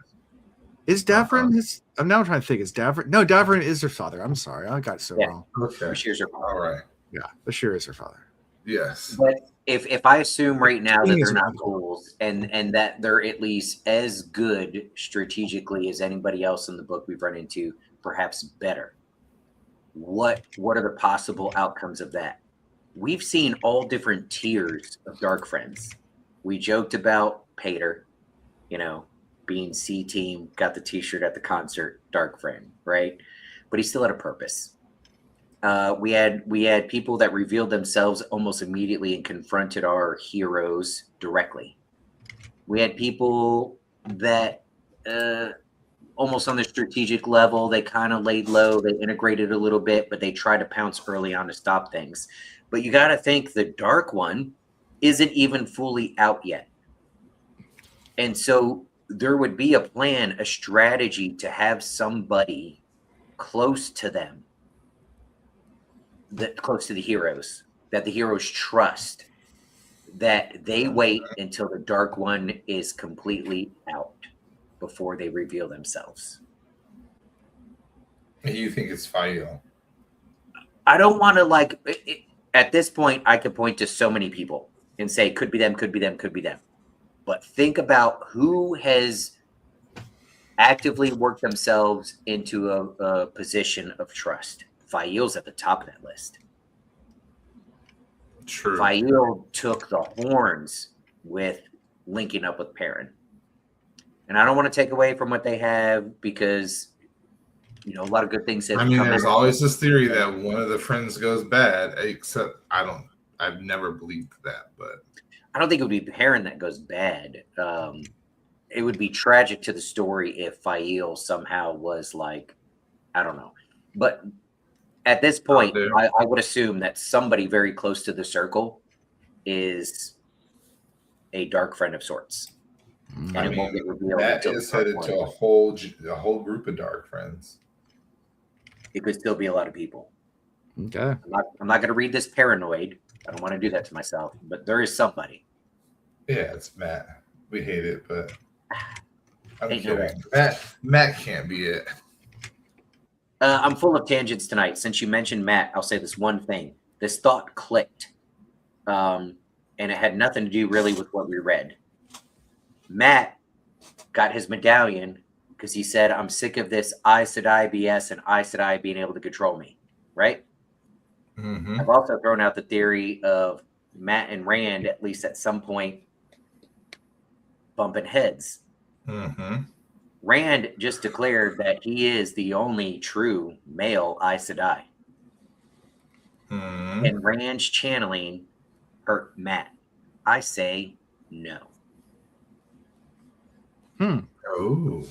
Is Davrin I'm now trying to think. Is Davrin? No, Davrin is her father. I'm sorry. I got it so wrong. Okay. Bashir's her father. All right. Yeah, Bashir is her father. Yes. But if I assume right now that they're not fools and that they're at least as good strategically as anybody else in the book we've run into, perhaps better, what are the possible outcomes of that? We've seen all different tiers of Dark Friends. We joked about Pater, being C team, got the t-shirt at the concert, Dark Friend, right? But he still had a purpose. We had people that revealed themselves almost immediately and confronted our heroes directly. We had people that almost on the strategic level, they kind of laid low, they integrated a little bit, but they tried to pounce early on to stop things. But you got to think the Dark One isn't even fully out yet. And so there would be a plan, a strategy to have somebody close to them, close to the heroes, that the heroes trust, that they wait until the Dark One is completely out before they reveal themselves. You think it's Fael? I don't want to at this point, I could point to so many people and say, could be them, could be them, could be them. But think about who has actively worked themselves into a position of trust. Fael's at the top of that list. True. Fael took the horns with linking up with Perrin. And I don't want to take away from what they have because, a lot of good things have come. There's always this theory that one of the friends goes bad, except I've never believed that, but I don't think it would be Perrin that goes bad. It would be tragic to the story if Fael somehow was I don't know. But at this point, I would assume that somebody very close to the circle is a dark friend of sorts. And it won't get revealed. That is headed to a whole group of dark friends. It could still be a lot of people. Okay. I'm not going to read this paranoid. I don't want to do that to myself, but there is somebody. Yeah, it's Matt. We hate it, but I'm kidding. Matt can't be it. I'm full of tangents tonight. Since you mentioned Matt, I'll say this one thing. This thought clicked, and it had nothing to do really with what we read. Matt got his medallion because he said, I'm sick of this Aes Sedai BS and Aes Sedai being able to control me, right? Mm-hmm. I've also thrown out the theory of Matt and Rand, at least at some point, bumping heads. Mm-hmm. Rand just declared that he is the only true male Aes Sedai. Mm-hmm. And Rand's channeling hurt Matt. I say no. Oh.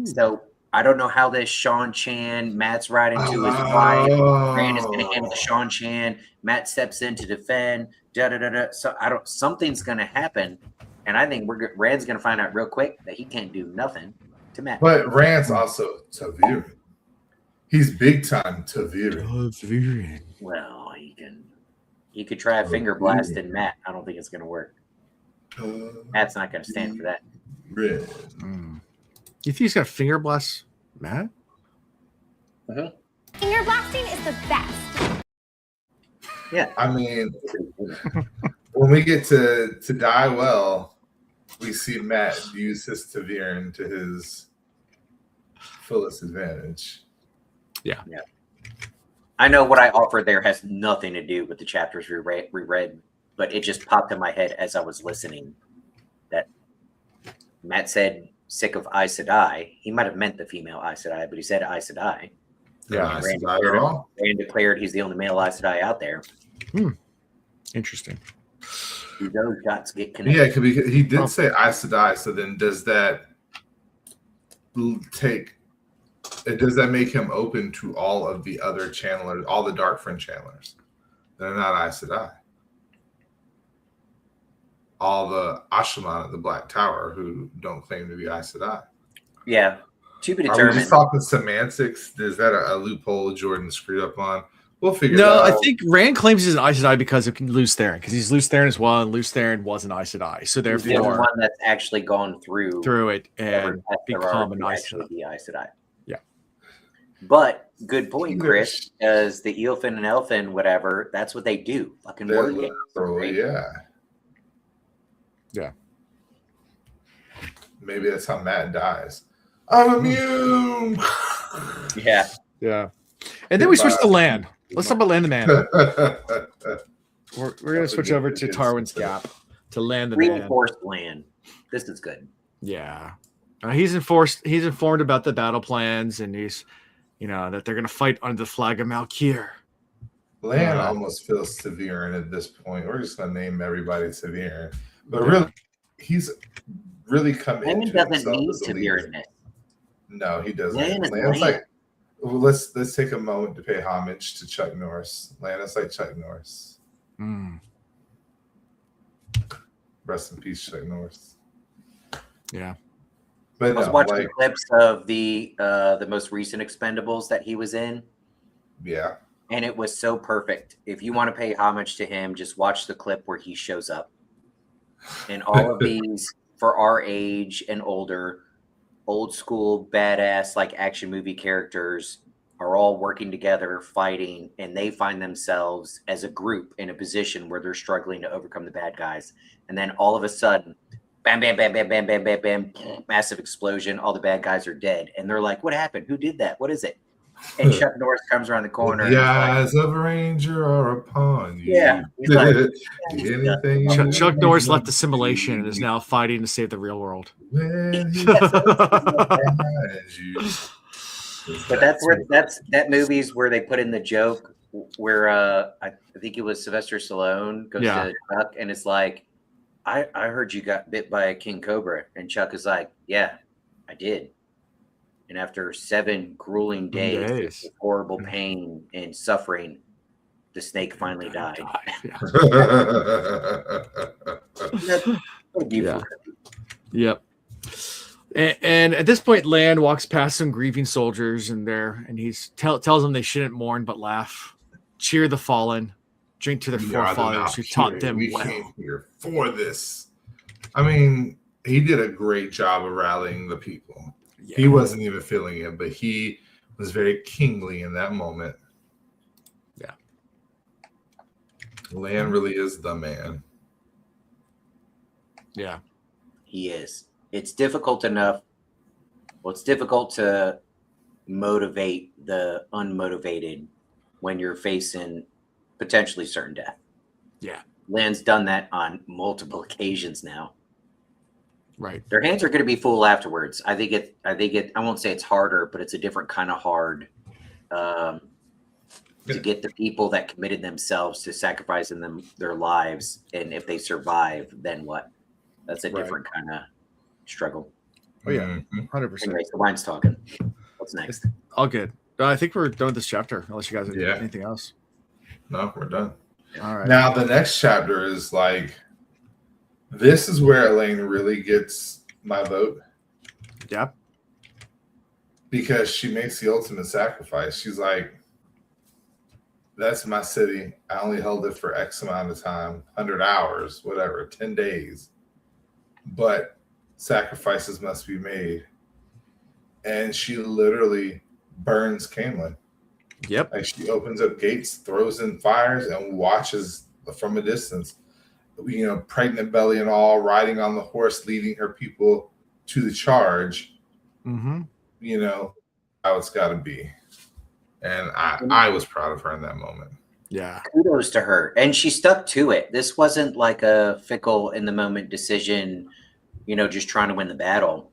So I don't know how this Sean Chan, Matt's riding to his wife. Rand is going to end Sean Chan. Matt steps in to defend. So something's going to happen. And I think Rand's going to find out real quick that he can't do nothing to Matt. But Rand's also Taviran. He's big time Taviran. Well, he could try a finger blast in Matt. I don't think it's going to work. Matt's not going to stand for that. You think he's got finger blast Matt? Uh-huh. Finger blasting is the best. Yeah. When we get to die well, we see Matt use his Taviran to his fullest advantage. Yeah. I know what I offered there has nothing to do with the chapters we read, but it just popped in my head as I was listening that Matt said sick of Aes Sedai. He might have meant the female Aes Sedai, but he said Aes Sedai. Yeah, Rand declared he's the only male Aes Sedai out there. Interesting. Do those dots get connected? Yeah, because he did say Aes Sedai. So then, does that make him open to all of the other channelers, all the Dark Friend channelers? They're not Aes Sedai. All the Ashaman at the Black Tower who don't claim to be Aes Sedai. Yeah, to be Are determined. we just talking semantics? Is that a loophole Jordan screwed up on? We'll figure that No, out. I think Rand claims he's an Aes Sedai because of Luce Theron, because he's Luce Theron as well, and Luce Theron was an Aes Sedai. So He's the therefore, only one that's actually gone through it and become an Aes Sedai. Yeah. But good point, Chris, because the Eelfin and Elfin, whatever, that's what they do. Fucking word games. Right? Yeah. Maybe that's how Matt dies. I'm immune. Yeah. Yeah. And then we switch to land. Let's talk about Land the Man. We're going to switch over to Tarwin's Gap to Land the Man. Reinforced land. This is good. Yeah. He's informed about the battle plans, and he's, that they're going to fight under the flag of Malkir. Land almost feels Severin at this point. We're just going to name everybody Severin. But really, he's really come into himself. Land doesn't need Severiness. No, he doesn't. Land's like, well, let's take a moment to pay homage to Chuck Norris. Land is like Chuck Norris. Rest in peace, Chuck Norris. Yeah. But I was watching clips of the most recent Expendables that he was in. Yeah. And it was so perfect. If you want to pay homage to him, just watch the clip where he shows up. And all of these, for our age and older, old school, badass, like action movie characters are all working together, fighting, and they find themselves as a group in a position where they're struggling to overcome the bad guys. And then all of a sudden, bam, bam, bam, bam, bam, bam, bam, bam, massive explosion. All the bad guys are dead. And they're like, what happened? Who did that? What is it? And Chuck Norris comes around the corner. The eyes of a ranger are upon you. Yeah. He's like, anything Chuck Norris left the simulation and is now fighting to save the real world. But that movie's where they put in the joke where I think it was Sylvester Stallone goes to Chuck and it's like, I heard you got bit by a king cobra, and Chuck is like, yeah, I did. And after 7 grueling days of horrible pain and suffering, the snake finally died. Yeah. Yep. And at this point, Land walks past some grieving soldiers, and he's tells them they shouldn't mourn but laugh, cheer the fallen, drink to their forefathers who taught them well. We came here for this. I mean, he did a great job of rallying the people. Yeah. He wasn't even feeling it, but he was very kingly in that moment. Yeah. Land really is the man. Yeah. He is. It's difficult enough. Well, it's difficult to motivate the unmotivated when you're facing potentially certain death. Yeah. Land's done that on multiple occasions now. Right. Their hands are going to be full afterwards. I think it. I won't say it's harder, but it's a different kind of hard to get the people that committed themselves to sacrificing their lives. And if they survive, then what? That's a different kind of struggle. Oh yeah, 100%. Anyway, the wine's talking. What's next? All good. I think we're done with this chapter. Unless you guys have anything else. No, we're done. All right. Now the next chapter is like. This is where Elayne really gets my vote. Yeah. Because she makes the ultimate sacrifice. She's like, that's my city. I only held it for X amount of time, 100 hours, whatever, 10 days. But sacrifices must be made. And she literally burns Caemlyn. Yep. Like she opens up gates, throws in fires, and watches from a distance. Pregnant belly and all, riding on the horse, leading her people to the charge. Mm-hmm. How it's got to be. And I was proud of her in that moment. Yeah. Kudos to her. And she stuck to it. This wasn't like a fickle in the moment decision, just trying to win the battle.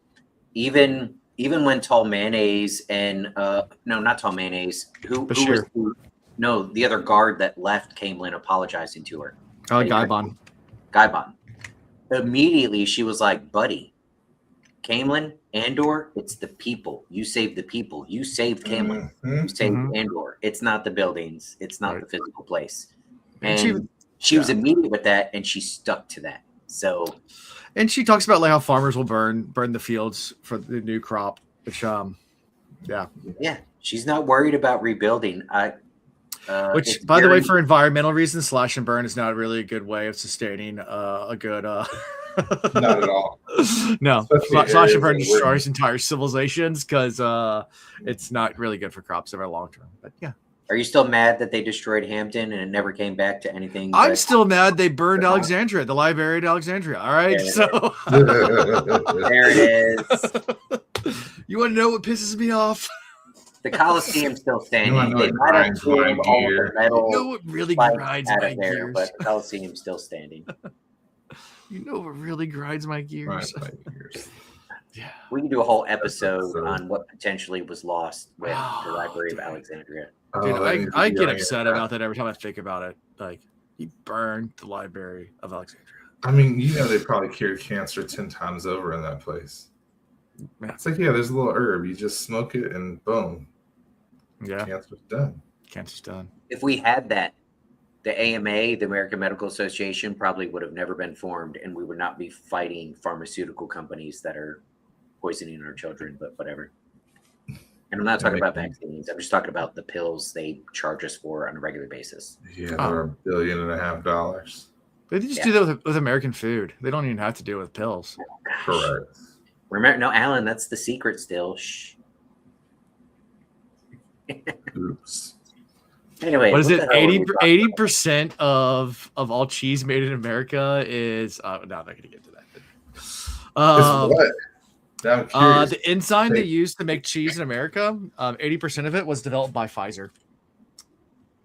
Even when Tall Mayonnaise and no, not Tall Mayonnaise, who was the other guard that left Caemlyn apologizing to her. Gaibon. Gaibon. Immediately, she was like, buddy, Camelin, Andor, it's the people. You saved the people. You saved Camelin. You saved Andor. It's not the buildings. It's not the physical place. And she was immediate with that, and she stuck to that. So, and she talks about like how farmers will burn the fields for the new crop, which yeah, she's not worried about rebuilding. Which, by the way, for environmental reasons, slash and burn is not really a good way of sustaining a good. Not at all. No, slash and burn destroys entire civilizations because it's not really good for crops over long term. But yeah. Are you still mad that they destroyed Hampton and it never came back to anything? I'm still mad they burned Alexandria, the library at Alexandria. All right, so there it is. You want to know what pisses me off? The Coliseum's still standing. They might have pulled all the metal. You know what really grinds my gears? But the Coliseum's still standing. You know what really grinds my gears? Yeah. We can do a whole episode on what potentially was lost with the Library of Alexandria. Dude, I get upset about that every time I think about it. Like, he burned the Library of Alexandria. I mean, they probably cured cancer 10 times over in that place. Yeah. It's like, there's a little herb. You just smoke it and boom. Yeah. Cancer's done. Cancer's done. If we had that, the AMA, the American Medical Association, probably would have never been formed, and we would not be fighting pharmaceutical companies that are poisoning our children, but whatever. And I'm not talking about vaccines. I'm just talking about the pills they charge us for on a regular basis. Yeah, they're $1.5 billion. They just do that with American food. They don't even have to do it with pills. Correct. Remember, no, Alan, that's the secret still. Shh. Oops. Anyway, what is it? 80% of all cheese made in America is no, I'm not going to get to that. What? The enzyme they use to make cheese in America, 80% of it was developed by Pfizer.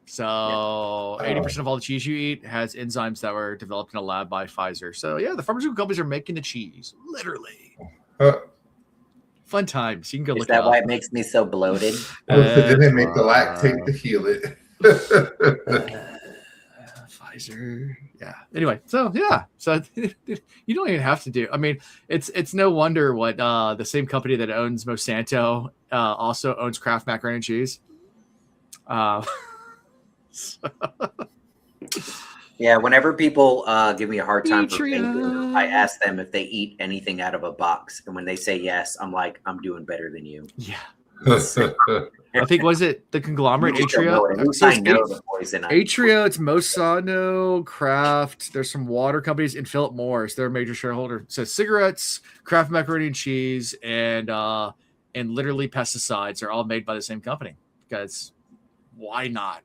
So 80% of all the cheese you eat has enzymes that were developed in a lab by Pfizer. So yeah, the pharmaceutical companies are making the cheese, literally. Fun times. You can go look it up. Is that why it makes me so bloated? Then they make the lactate to heal it. Pfizer. Yeah. Anyway, so yeah. So you don't even have to do. I mean, it's no wonder what the same company that owns Monsanto also owns Kraft macaroni and cheese. Yeah, whenever people give me a hard time for bacon, I ask them if they eat anything out of a box. And when they say yes, I'm like, I'm doing better than you. Yeah. I think, was it the conglomerate Atria? Atria, it's Monsanto, Kraft. There's some water companies, and Philip Morris, they're a major shareholder. So cigarettes, Kraft macaroni and cheese, and literally pesticides are all made by the same company. Because why not?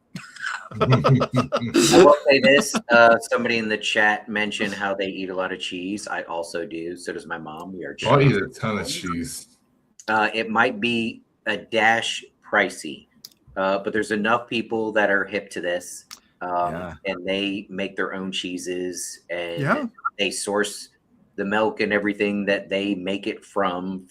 I will say this. Somebody in the chat mentioned how they eat a lot of cheese. I also do. So does my mom. We are. I eat a ton of cheese. It might be a dash pricey, but there's enough people that are hip to this, and they make their own cheeses, and they source the milk and everything that they make it from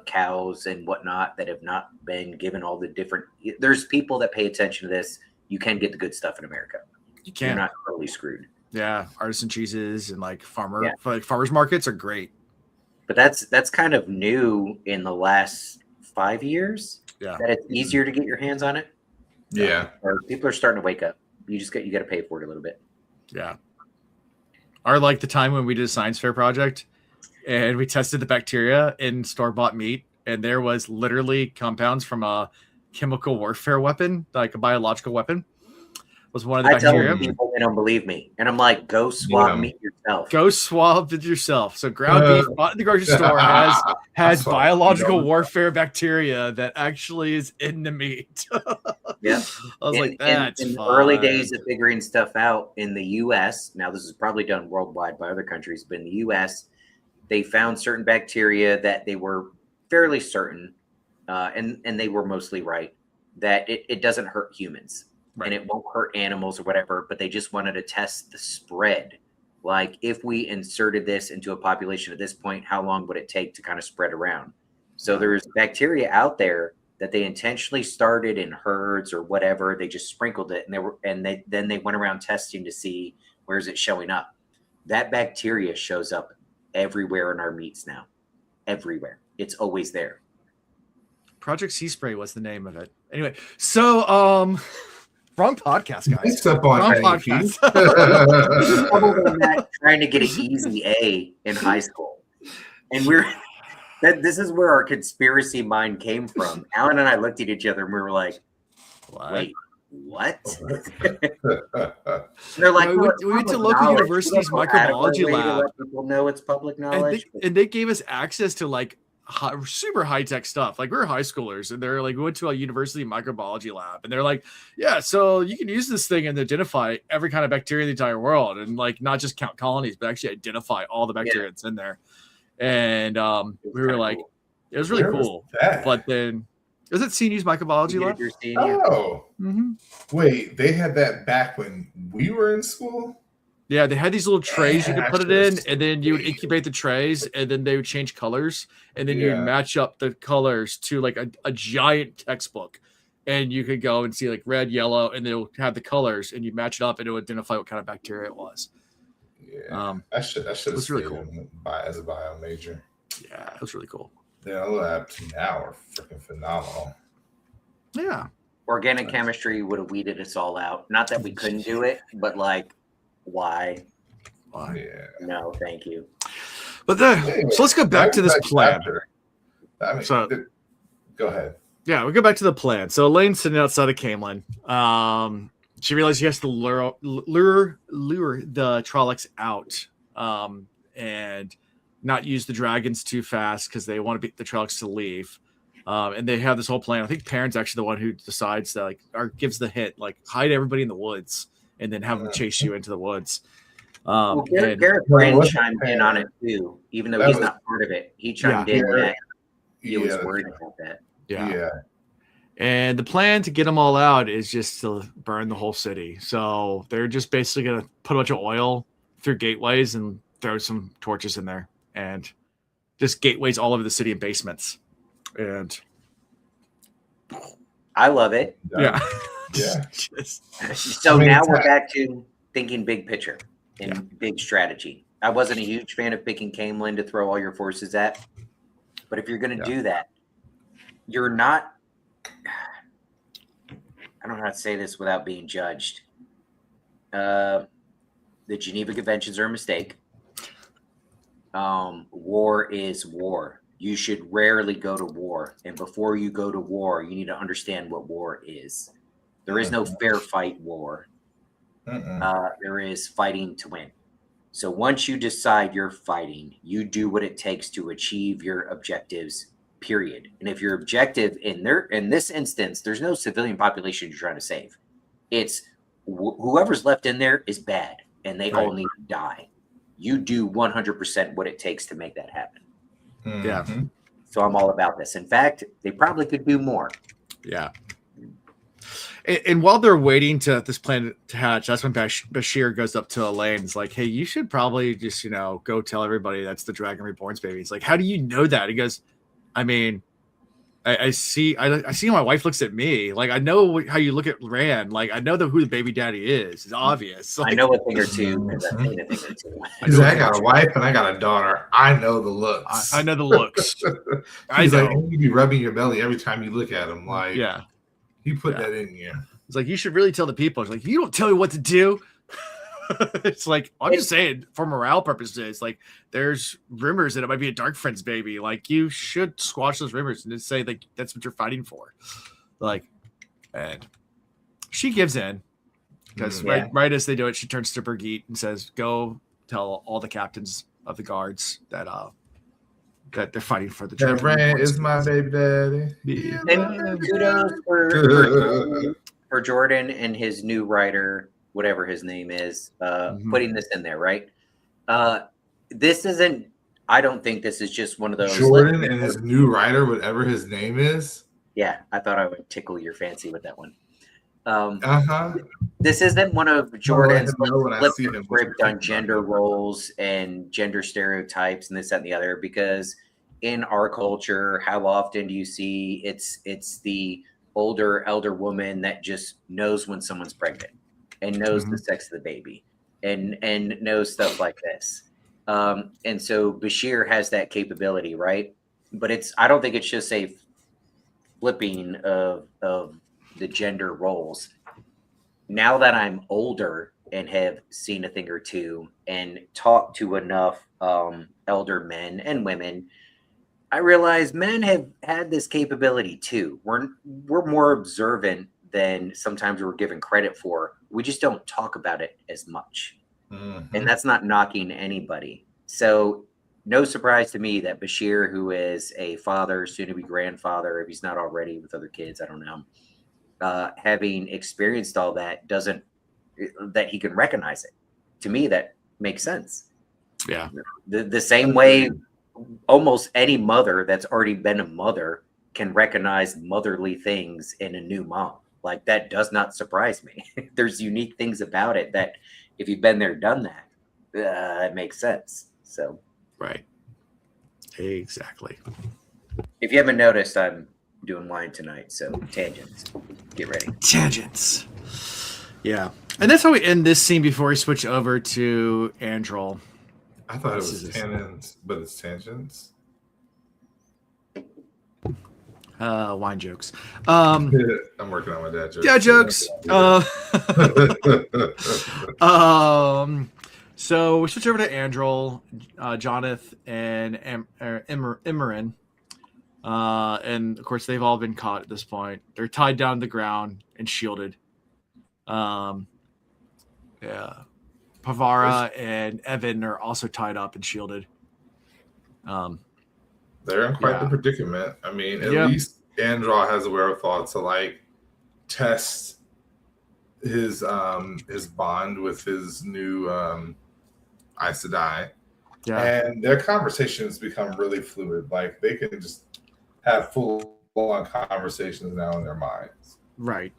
cows and whatnot that have not been given all the different. There's people that pay attention to this. You can get the good stuff in America. You can. You're not totally screwed. Yeah, artisan cheeses and like farmers markets are great. But that's kind of new in the last 5 years. Yeah, that it's easier to get your hands on it. Yeah, or people are starting to wake up. You got to pay for it a little bit. Yeah. Or like the time when we did a science fair project and we tested the bacteria in store-bought meat, and there was literally compounds from a chemical warfare weapon, like a biological weapon. Was one of the bacteria. Tell people they don't believe me, and I'm like, go swab meat yourself. Go swab it yourself. So ground beef bought in the grocery store has biological warfare bacteria that actually is in the meat. Yeah, I was like, that's in the early days of figuring stuff out in the U.S. Now this is probably done worldwide by other countries, but in the U.S. they found certain bacteria that they were fairly certain, and they were mostly right, that it doesn't hurt humans. Right. And it won't hurt animals or whatever, but they just wanted to test the spread. Like, if we inserted this into a population at this point, how long would it take to kind of spread around? So there's bacteria out there that they intentionally started in herds or whatever. They just sprinkled it, and then they went around testing to see where is it showing up. that bacteria shows up everywhere in our meats now. Everywhere. It's always there. Project Sea Spray was the name of it. Anyway, so wrong podcast, guys. Next up on Wrong podcast. Trying to get an easy A in high school. And this is where our conspiracy mind came from. Alan and I looked at each other and we were like, wait, what? They're like, we went to local university's microbiology lab. Let people know it's public knowledge. And they gave us access to like super high-tech stuff. Like, we were high schoolers, and they're like, we went to a university microbiology lab, and they're like, yeah, so you can use this thing and identify every kind of bacteria in the entire world, and like not just count colonies, but actually identify all the bacteria that's in there. And we were like, cool. It was really cool. But then, is it CNU's microbiology lab? Oh, wait, they had that back when we were in school? Yeah, they had these little trays you could put it in, and then you would incubate the trays, and then they would change colors, and then you would match up the colors to like a giant textbook, and you could go and see like red, yellow, and they'll have the colors, and you match it up, and it would identify what kind of bacteria it was. Yeah, I should have really cool as a bio major. Yeah, it was really cool. Yeah, labs now are freaking phenomenal. Yeah, organic chemistry would have weeded us all out. Not that we couldn't do it, but like. Why? Yeah. No, thank you. But so let's go back to this plan. Go ahead. Yeah, we'll go back to the plan. So Elayne's sitting outside of Camelin. She realized she has to lure the Trollocs out and not use the dragons too fast because they want the Trollocs to leave. And they have this whole plan. I think Perrin's actually the one who decides that, like, or gives the hint, like, hide everybody in the woods. And then have them chase you into the woods. Garrett Brand chimed in on it too, even though he's not part of it. He chimed in that he was worried about that. Yeah. And the plan to get them all out is just to burn the whole city. So they're just basically going to put a bunch of oil through gateways and throw some torches in there. And just gateways all over the city and basements. And I love it. Yeah. Yeah. So now we're back to thinking big picture and big strategy. I wasn't a huge fan of picking Camelin to throw all your forces at, but if you're going to do that, you're not. I don't know how to say this without being judged. The Geneva Conventions are a mistake. War is war. You should rarely go to war, and before you go to war, you need to understand what war is. There is no fair fight war. There is fighting to win. So once you decide you're fighting, you do what it takes to achieve your objectives, period. And if your objective in this instance, there's no civilian population you're trying to save. It's whoever's left in there is bad, and they all need to die. You do 100% what it takes to make that happen. Yeah. So I'm all about this. In fact, they probably could do more. Yeah. And while they're waiting to this plan to hatch, that's when Bashir goes up to Elayne and is like, hey, you should probably just, go tell everybody that's the Dragon Reborn's baby. He's like, how do you know that? He goes, I mean, I see how my wife looks at me. Like, I know how you look at Rand. Like, I know who the baby daddy is. It's obvious. Like, I know a thing or two because I've seen a thing or two. I got a wife and I got a daughter. I know the looks. I know the looks. He's like, you be rubbing your belly every time you look at him. Like, yeah. You put that in you. It's like, you should really tell the people. It's like, you don't tell me what to do. It's like, I'm just saying, for morale purposes, like, there's rumors that it might be a Dark Friends baby. Like, you should squash those rumors and just say, like, that's what you're fighting for. Like, and she gives in because right as they do it, she turns to Birgitte and says, go tell all the captains of the guards that they're fighting for the That Rand is my baby daddy. Yeah. And kudos for Jordan and his new writer, whatever his name is, putting this in there, right? This isn't, I don't think this is just one of those. Jordan and his new writer, whatever his name is? Yeah, I thought I would tickle your fancy with that one. This isn't one of Jordan's script on gender roles and gender stereotypes and this, that, and the other, because in our culture, how often do you see it's the elder woman that just knows when someone's pregnant and knows the sex of the baby? and knows stuff like this. And so Bashir has that capability, right? But I don't think it's just a flipping of the gender roles. Now that I'm older and have seen a thing or two and talked to enough elder men and women, I realize men have had this capability too. We're more observant than sometimes we're given credit for. We just don't talk about it as much. Mm-hmm. And that's not knocking anybody. So no surprise to me that Bashir, who is a father, soon to be grandfather, if he's not already with other kids, I don't know, having experienced all that, that he can recognize it. To me, that makes sense. Yeah. The same way almost any mother that's already been a mother can recognize motherly things in a new mom. Like, that does not surprise me. There's unique things about it that if you've been there, done that, it makes sense. So, right. Exactly. If you haven't noticed, I'm doing wine tonight. So tangents, get ready. Tangents. Yeah. And that's how we end this scene before we switch over to Androl. I thought it was tangents, but it's tangents. Wine jokes. I'm working on my dad jokes. Dad jokes. So we switch over to Androl, Jonathan, and Imran. And of course, they've all been caught at this point. They're tied down to the ground and shielded. Yeah. Pavara and Evan are also tied up and shielded. They're in quite the predicament. I mean, at least Androl has the wherewithal to like test his bond with his new Aes Sedai. Yeah. And their conversations become really fluid. Like, they can just have full on conversations now in their minds. Right.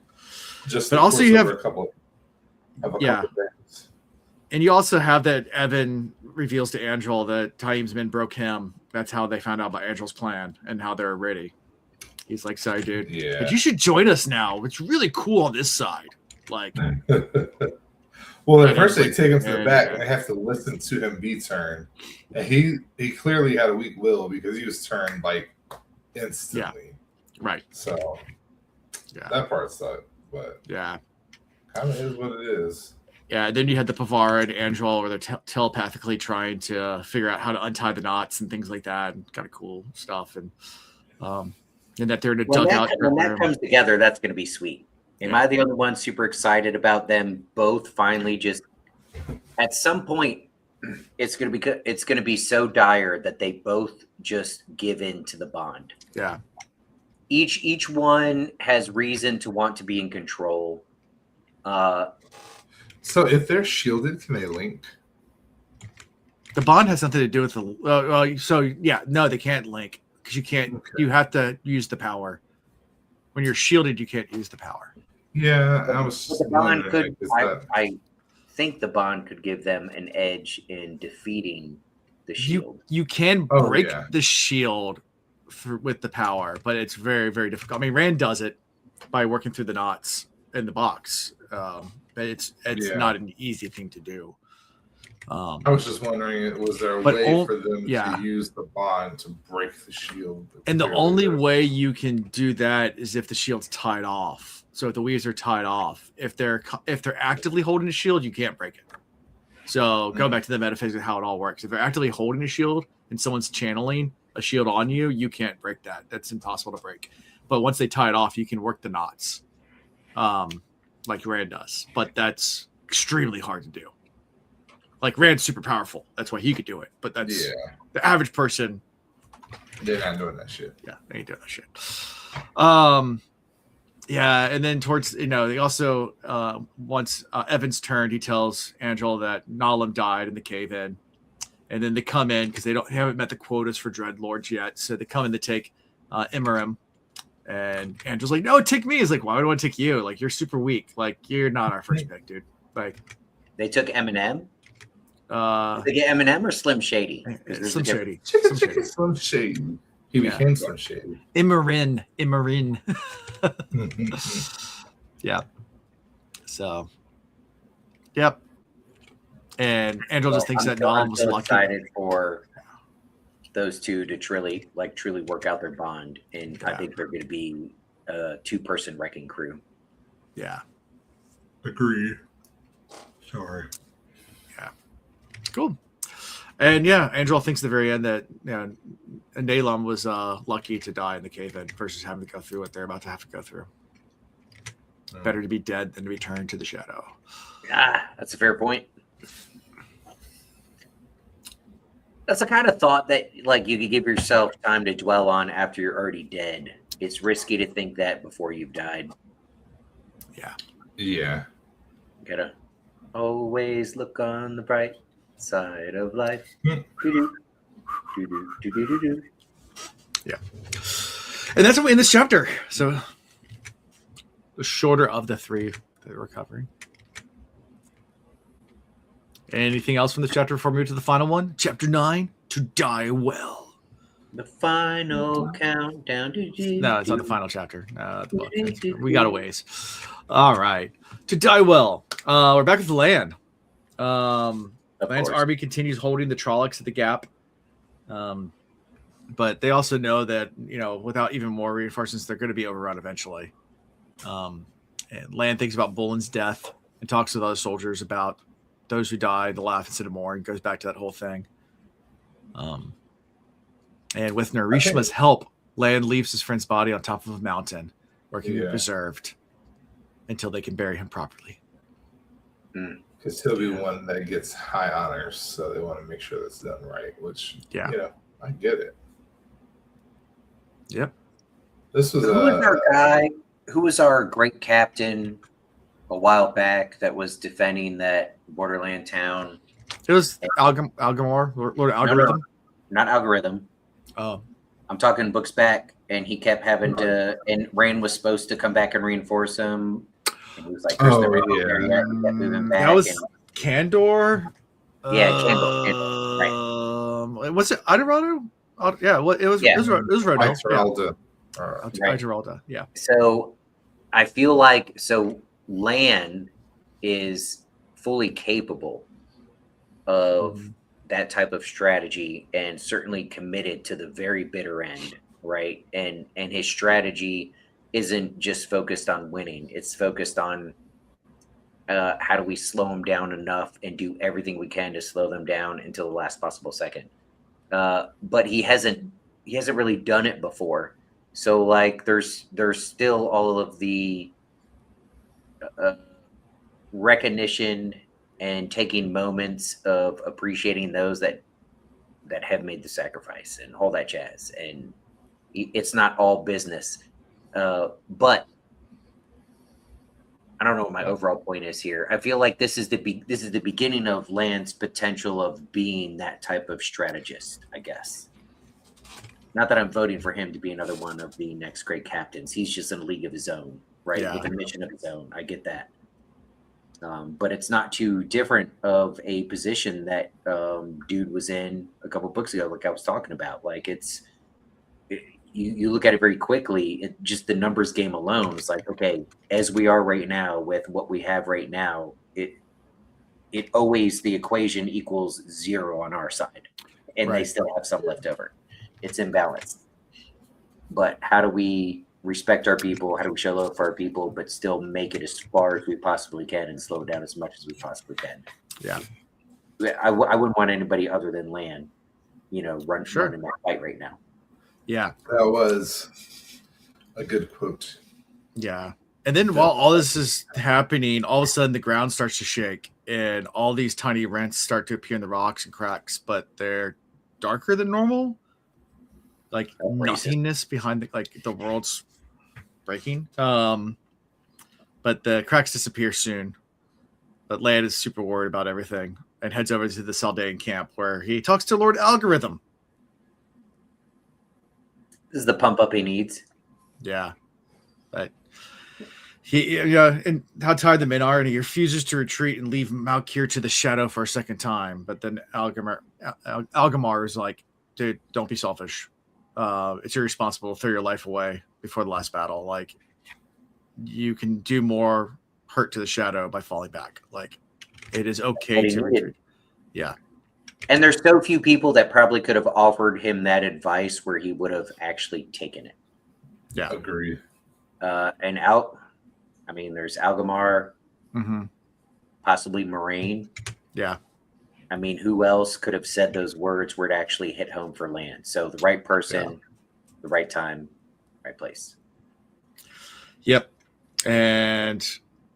Just but also you have a couple of things. And you also have that Evan reveals to Androl that Taim's men broke him. That's how they found out about Androl's plan and how they're ready. He's like, sorry, dude. Yeah. But you should join us now. It's really cool on this side. Like, well, at first they take him to the back and they have to listen to him be turned. And he clearly had a weak will because he was turned like instantly. Yeah. Right. So that part sucked. But yeah, kind of is what it is. Yeah, then you had the Pavara and Androl where they're telepathically trying to figure out how to untie the knots and things like that, and kind of cool stuff. And that they're in a dugout. When that comes together, that's going to be sweet. Am I the only one super excited about them both finally just at some point? It's going to be so dire that they both just give in to the bond. Yeah. Each one has reason to want to be in control. So if they're shielded, can they link? The bond has something to do with the. No, they can't link because you can't. Okay. You have to use the power. When you're shielded, you can't use the power. Yeah, I was. The bond could. I think the bond could give them an edge in defeating the shield. You can break the shield with the power, but it's very, very difficult. I mean, Rand does it by working through the knots in the box. But it's not an easy thing to do. I was just wondering, was there a way for them to use the bond to break the shield? And the only way you can do that is if the shield's tied off. So if the weaves are tied off, if they're actively holding a shield, you can't break it. So go back to the metaphysics of how it all works. If they're actively holding a shield and someone's channeling a shield on you, you can't break that. That's impossible to break. But once they tie it off, you can work the knots. Like Rand does, but that's extremely hard to do. Like, Rand's super powerful, that's why he could do it. But that's the average person. They're not doing that shit. Yeah, they ain't doing that shit. Yeah, and then towards they also once Evan's turned, he tells Androl that Nalam died in the cave in, and then they come in because they haven't met the quotas for Dreadlords yet, so they come in to take Imran. And Andrew's like, no, take me. He's like, why would I want to take you? Like, you're super weak. Like, you're not our first pick, dude. Like, they took Eminem. Did they get Eminem or Slim Shady? Slim Shady. Slim Shady. He became Slim Shady. Imran. Yeah. So, yep. And Andrew just thinks that Nala was so lucky. excited for those two to truly work out their bond, and I think they're going to be a 2-person wrecking crew. Yeah. Agree. Sorry. Yeah. Cool. And Angel thinks at the very end that Elayne was lucky to die in the cave-in versus having to go through what they're about to have to go through. Better to be dead than to return to the shadow. That's a fair point. That's the kind of thought that you could give yourself time to dwell on after you're already dead. It's risky to think that before you've died. Yeah. Yeah. Gotta always look on the bright side of life. Yeah. And that's what we end this chapter. So the shorter of the 3 that we're covering. Anything else from this chapter before we move to the final one? Chapter 9, To Die Well. The final countdown. No, it's not the final chapter. The book. We got a ways. All right. To Die Well. We're back with the land. Land's army continues holding the Trollocs at the gap. But they also know that, without even more reinforcements, they're going to be overrun eventually. And Land thinks about Bulin's death and talks with other soldiers about those who died, the laugh instead of more, and goes back to that whole thing. And with Narishma's help, Land leaves his friend's body on top of a mountain where he can be preserved until they can bury him properly. Because he'll be one that gets high honors, so they want to make sure that's done right, which, I get it. Yep. This was who was our guy? Who was our great captain a while back that was defending that borderland town? It was Algamor, Lord Algorithm. No, not Algorithm. Oh, I'm talking books back, and he kept having to. And Rand was supposed to come back and reinforce him. And he was like, "There's no Rand there yet." He kept moving back. That was Kandor. Yeah, Kandor. Right. Was it Idaraldo? It was. Yeah. It was Rodo. Idaralda. Yeah. So I feel like Lan is fully capable of that type of strategy and certainly committed to the very bitter end, right? And his strategy isn't just focused on winning. It's focused on how do we slow them down enough and do everything we can to slow them down until the last possible second. But he hasn't really done it before. So there's still all of the recognition and taking moments of appreciating those that have made the sacrifice and all that jazz. And it's not all business. But I don't know what my overall point is here. I feel like this is the beginning of Land's potential of being that type of strategist, I guess. Not that I'm voting for him to be another one of the next great captains. He's just in a league of his own, right? Yeah. With a mission of his own. I get that. But it's not too different of a position that dude was in a couple of books ago, like I was talking about. You look at it very quickly, just the numbers game alone. It's like, okay, as we are right now with what we have right now, it always, the equation equals 0 on our side, and they still have some left over. It's imbalanced. But how do we respect our people? How do we show love for our people, but still make it as far as we possibly can and slow down as much as we possibly can? Yeah. I wouldn't want anybody other than Lan, running that fight right now. Yeah. That was a good quote. Yeah. And then while all this is happening, all of a sudden the ground starts to shake and all these tiny rents start to appear in the rocks and cracks, but they're darker than normal. Nothingness behind the world's breaking. But the cracks disappear soon. But Land is super worried about everything and heads over to the Saldaean camp where he talks to Lord Algorithm. This is the pump up he needs. Yeah. But and how tired the men are, and he refuses to retreat and leave Malkir to the shadow for a second time. But then Algamar is like, dude, don't be selfish. It's irresponsible to throw your life away before the last battle. You can do more hurt to the shadow by falling back. It is okay to retreat. Yeah. And there's so few people that probably could have offered him that advice where he would have actually taken it. Yeah. Agreed. And there's Algamar, possibly Moraine. Yeah. I mean, who else could have said those words where it actually hit home for Lan? So the right person, the right time, right place. Yep. And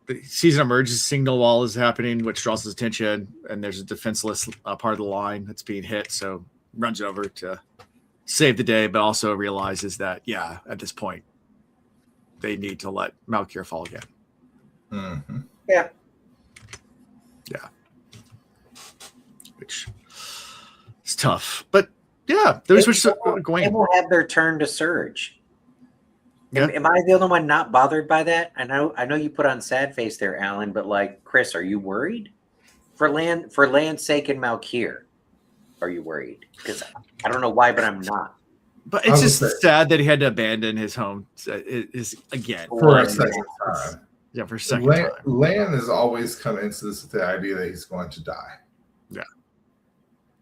the season emergency signal wall is happening, which draws his attention. And there's a defenseless part of the line that's being hit. So runs over to save the day, but also realizes that, at this point, they need to let Malkier fall again. Mm-hmm. Yeah. Yeah. Which is tough. But yeah, there was going. They will have their turn to surge. Yeah. Am I the only one not bothered by that? I know you put on sad face there, Alan, but like, Chris, are you worried? For Land's sake and Malkier, are you worried? Because I don't know why, but I'm not. But it's just sad that he had to abandon his home again. For a second time. Yeah, for a second time. Lan has always come into this with the idea that he's going to die. Yeah.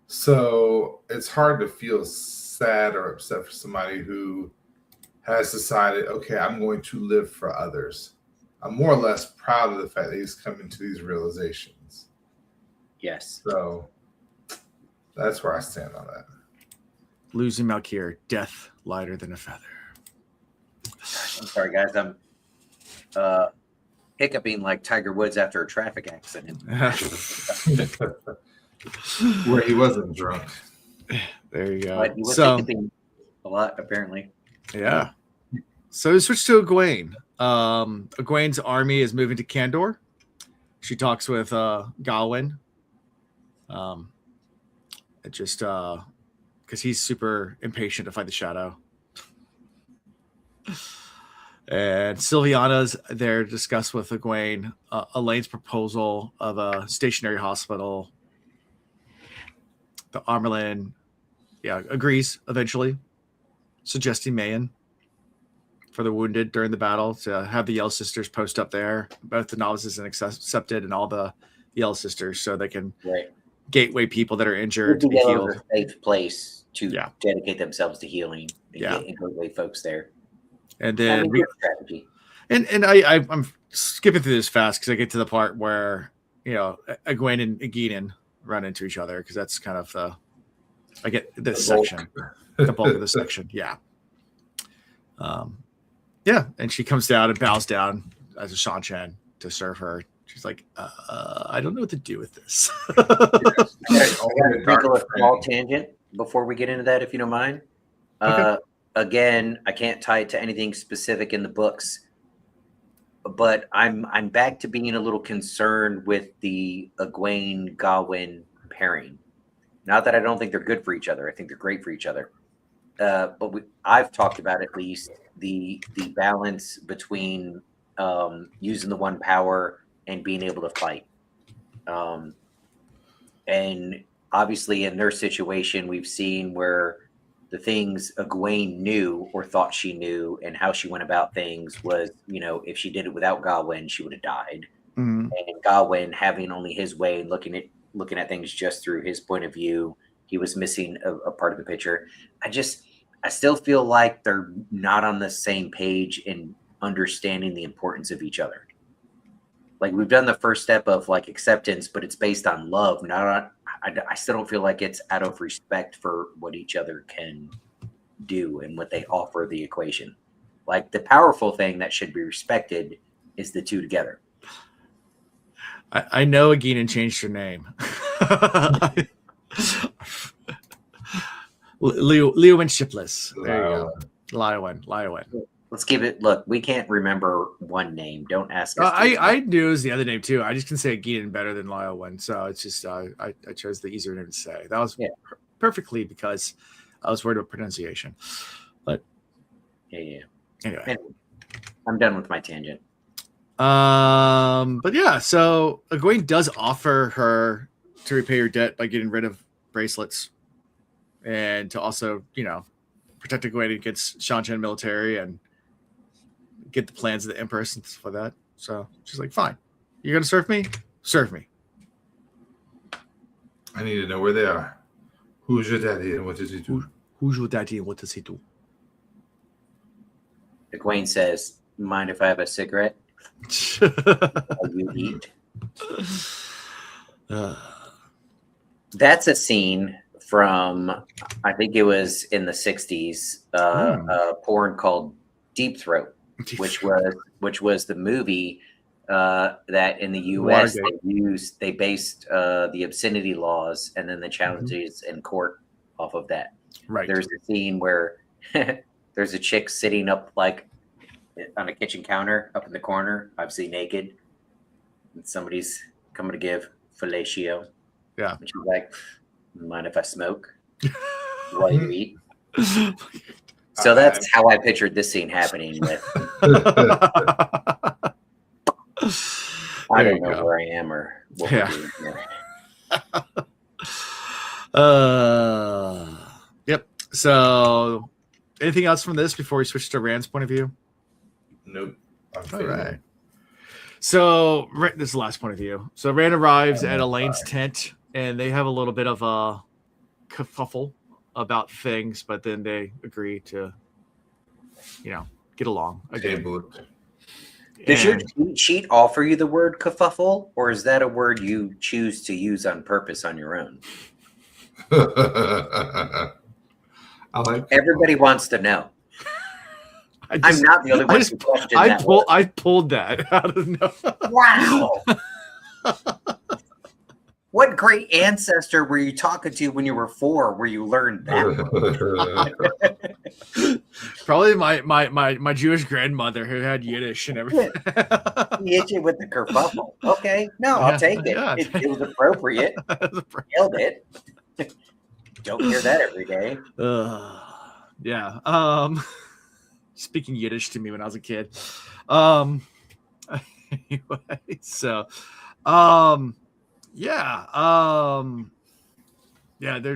So it's hard to feel sad or upset for somebody who has decided, okay, I'm going to live for others. I'm more or less proud of the fact that he's coming to these realizations. Yes. So that's where I stand on that. Losing Malkier, death lighter than a feather. I'm sorry, guys. I'm hiccuping like Tiger Woods after a traffic accident. Where he wasn't drunk. There you go. But he was hiccuping a lot, apparently. Yeah. So we switch to Egwene. Egwene's army is moving to Kandor. She talks with Gawain. It just because he's super impatient to fight the shadow. And Sylviana's there to discuss with Egwene Elayne's proposal of a stationary hospital. The Amerlin, agrees eventually, suggesting Mayan for the wounded during the battle to have the Yell Sisters post up there, both the novices and accepted, and all the Yell Sisters, so they can gateway people that are injured to be healed. A safe place to dedicate themselves to healing and gateway folks there. And then strategy. And I'm skipping through this fast because I get to the part where Egwene and Egwene run into each other, because that's kind of I get this section, the bulk of the section. Yeah. And she comes down and bows down as a Shan-Chan to serve her. She's like, I don't know what to do with this. I got to sprinkle a small tangent before we get into that, if you don't mind. Okay. Again, I can't tie it to anything specific in the books, but I'm back to being a little concerned with the Egwene Gawain pairing. Not that I don't think they're good for each other. I think they're great for each other. But I've talked about at least the balance between using the one power and being able to fight. And obviously in their situation, we've seen where the things Egwene knew or thought she knew and how she went about things was, if she did it without Gawain, she would have died. Mm-hmm. And Gawain having only his way and looking at things just through his point of view, he was missing a part of the picture. I still feel like they're not on the same page in understanding the importance of each other. Like, we've done the first step of like acceptance, but it's based on love, not on. I still don't feel like it's out of respect for what each other can do and what they offer the equation. Like, the powerful thing that should be respected is the two together. I know Egwene changed her name. Leo and Shipless. There you go. Liowen. Let's give it. Look, we can't remember one name. Don't ask us. I knew it was the other name too. I just can say Egwene better than Liowen, so it's just I chose the easier name to say. That was perfectly because I was worried about pronunciation. But Anyway, I'm done with my tangent. But yeah, so Egwene does offer her to repay her debt by getting rid of bracelets and to also, protect Egwene against Shan-Chan military and get the plans of the Empress and stuff like that. So she's like, fine, you're going to serve me? Serve me. I need to know where they are. Who's your daddy and what does he do? Who's your daddy and what does he do? Egwene says, mind if I have a cigarette? While you eat. That's a scene from, I think it was in the 60s, a porn called Deep Throat, which was the movie that in the U.S. they based the obscenity laws and then the challenges in court off of that. Right. There's a scene where there's a chick sitting up like on a kitchen counter up in the corner, obviously naked, and somebody's coming to give fellatio. Yeah. And she's like, mind if I smoke while you eat? So that's how I pictured this scene happening with. I don't know where I am or what we're doing here. Yep. So anything else from this before we switch to Rand's point of view? Nope. All right. So this is the last point of view. So Rand arrives at Elayne's tent, and they have a little bit of a kerfuffle about things, but then they agree to, get along again. Does your cheat sheet offer you the word kerfuffle, or is that a word you choose to use on purpose on your own? Everybody wants to know. I'm not the only one who questioned that. I pulled that out of nowhere. Wow. What great ancestor were you talking to when you were 4 where you learned that? Probably my Jewish grandmother who had Yiddish and everything. He hit you with the kerfuffle. Okay. No, I'll take it. Yeah. It was appropriate. Nailed it. Don't hear that every day. Yeah. Speaking Yiddish to me when I was a kid. Anyway, so their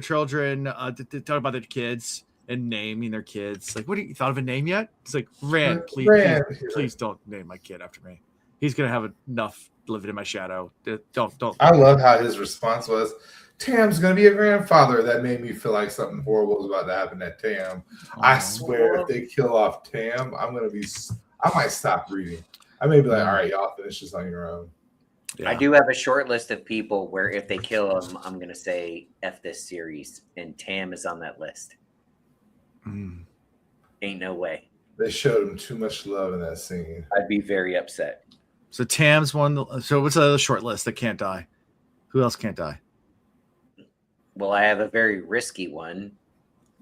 children talk about their kids and naming their kids. Like, what, you thought of a name yet? It's like, Rand, please don't name my kid after me. He's gonna have enough living in my shadow. Don't. I love how his response was, Tam's gonna be a grandfather. That made me feel like something horrible was about to happen at Tam. I swear, if they kill off Tam, I might stop reading. I may be like, all right, y'all finish this on your own. Yeah. I do have a short list of people where if they kill him, I'm going to say F this series. And Tam is on that list. Ain't no way. They showed him too much love in that scene. I'd be very upset. So Tam's one. So what's the other short list that can't die? Who else can't die? Well, I have a very risky one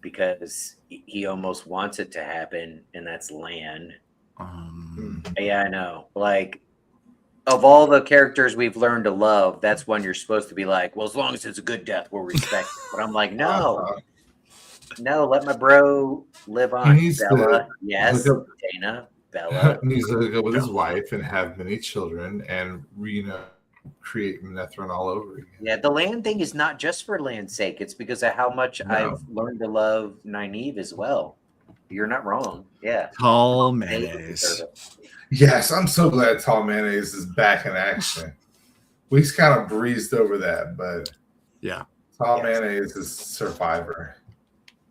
because he almost wants it to happen, and that's Lan. Yeah, I know. Like, of all the characters we've learned to love, that's one you're supposed to be like, well, as long as it's a good death, we'll respect it. But I'm like, no, let my bro live on. Bella, yes, Dana, Bella. He needs to go with his wife and have many children and, create Nethrun all over again. Yeah, the Lan thing is not just for Lan's sake. It's because of how much I've learned to love Nynaeve as well. You're not wrong. Yeah. Tall mayonnaise. Yes, I'm so glad Tall Mayonnaise is back in action. We just kind of breezed over that, but Tall Mayonnaise is survivor.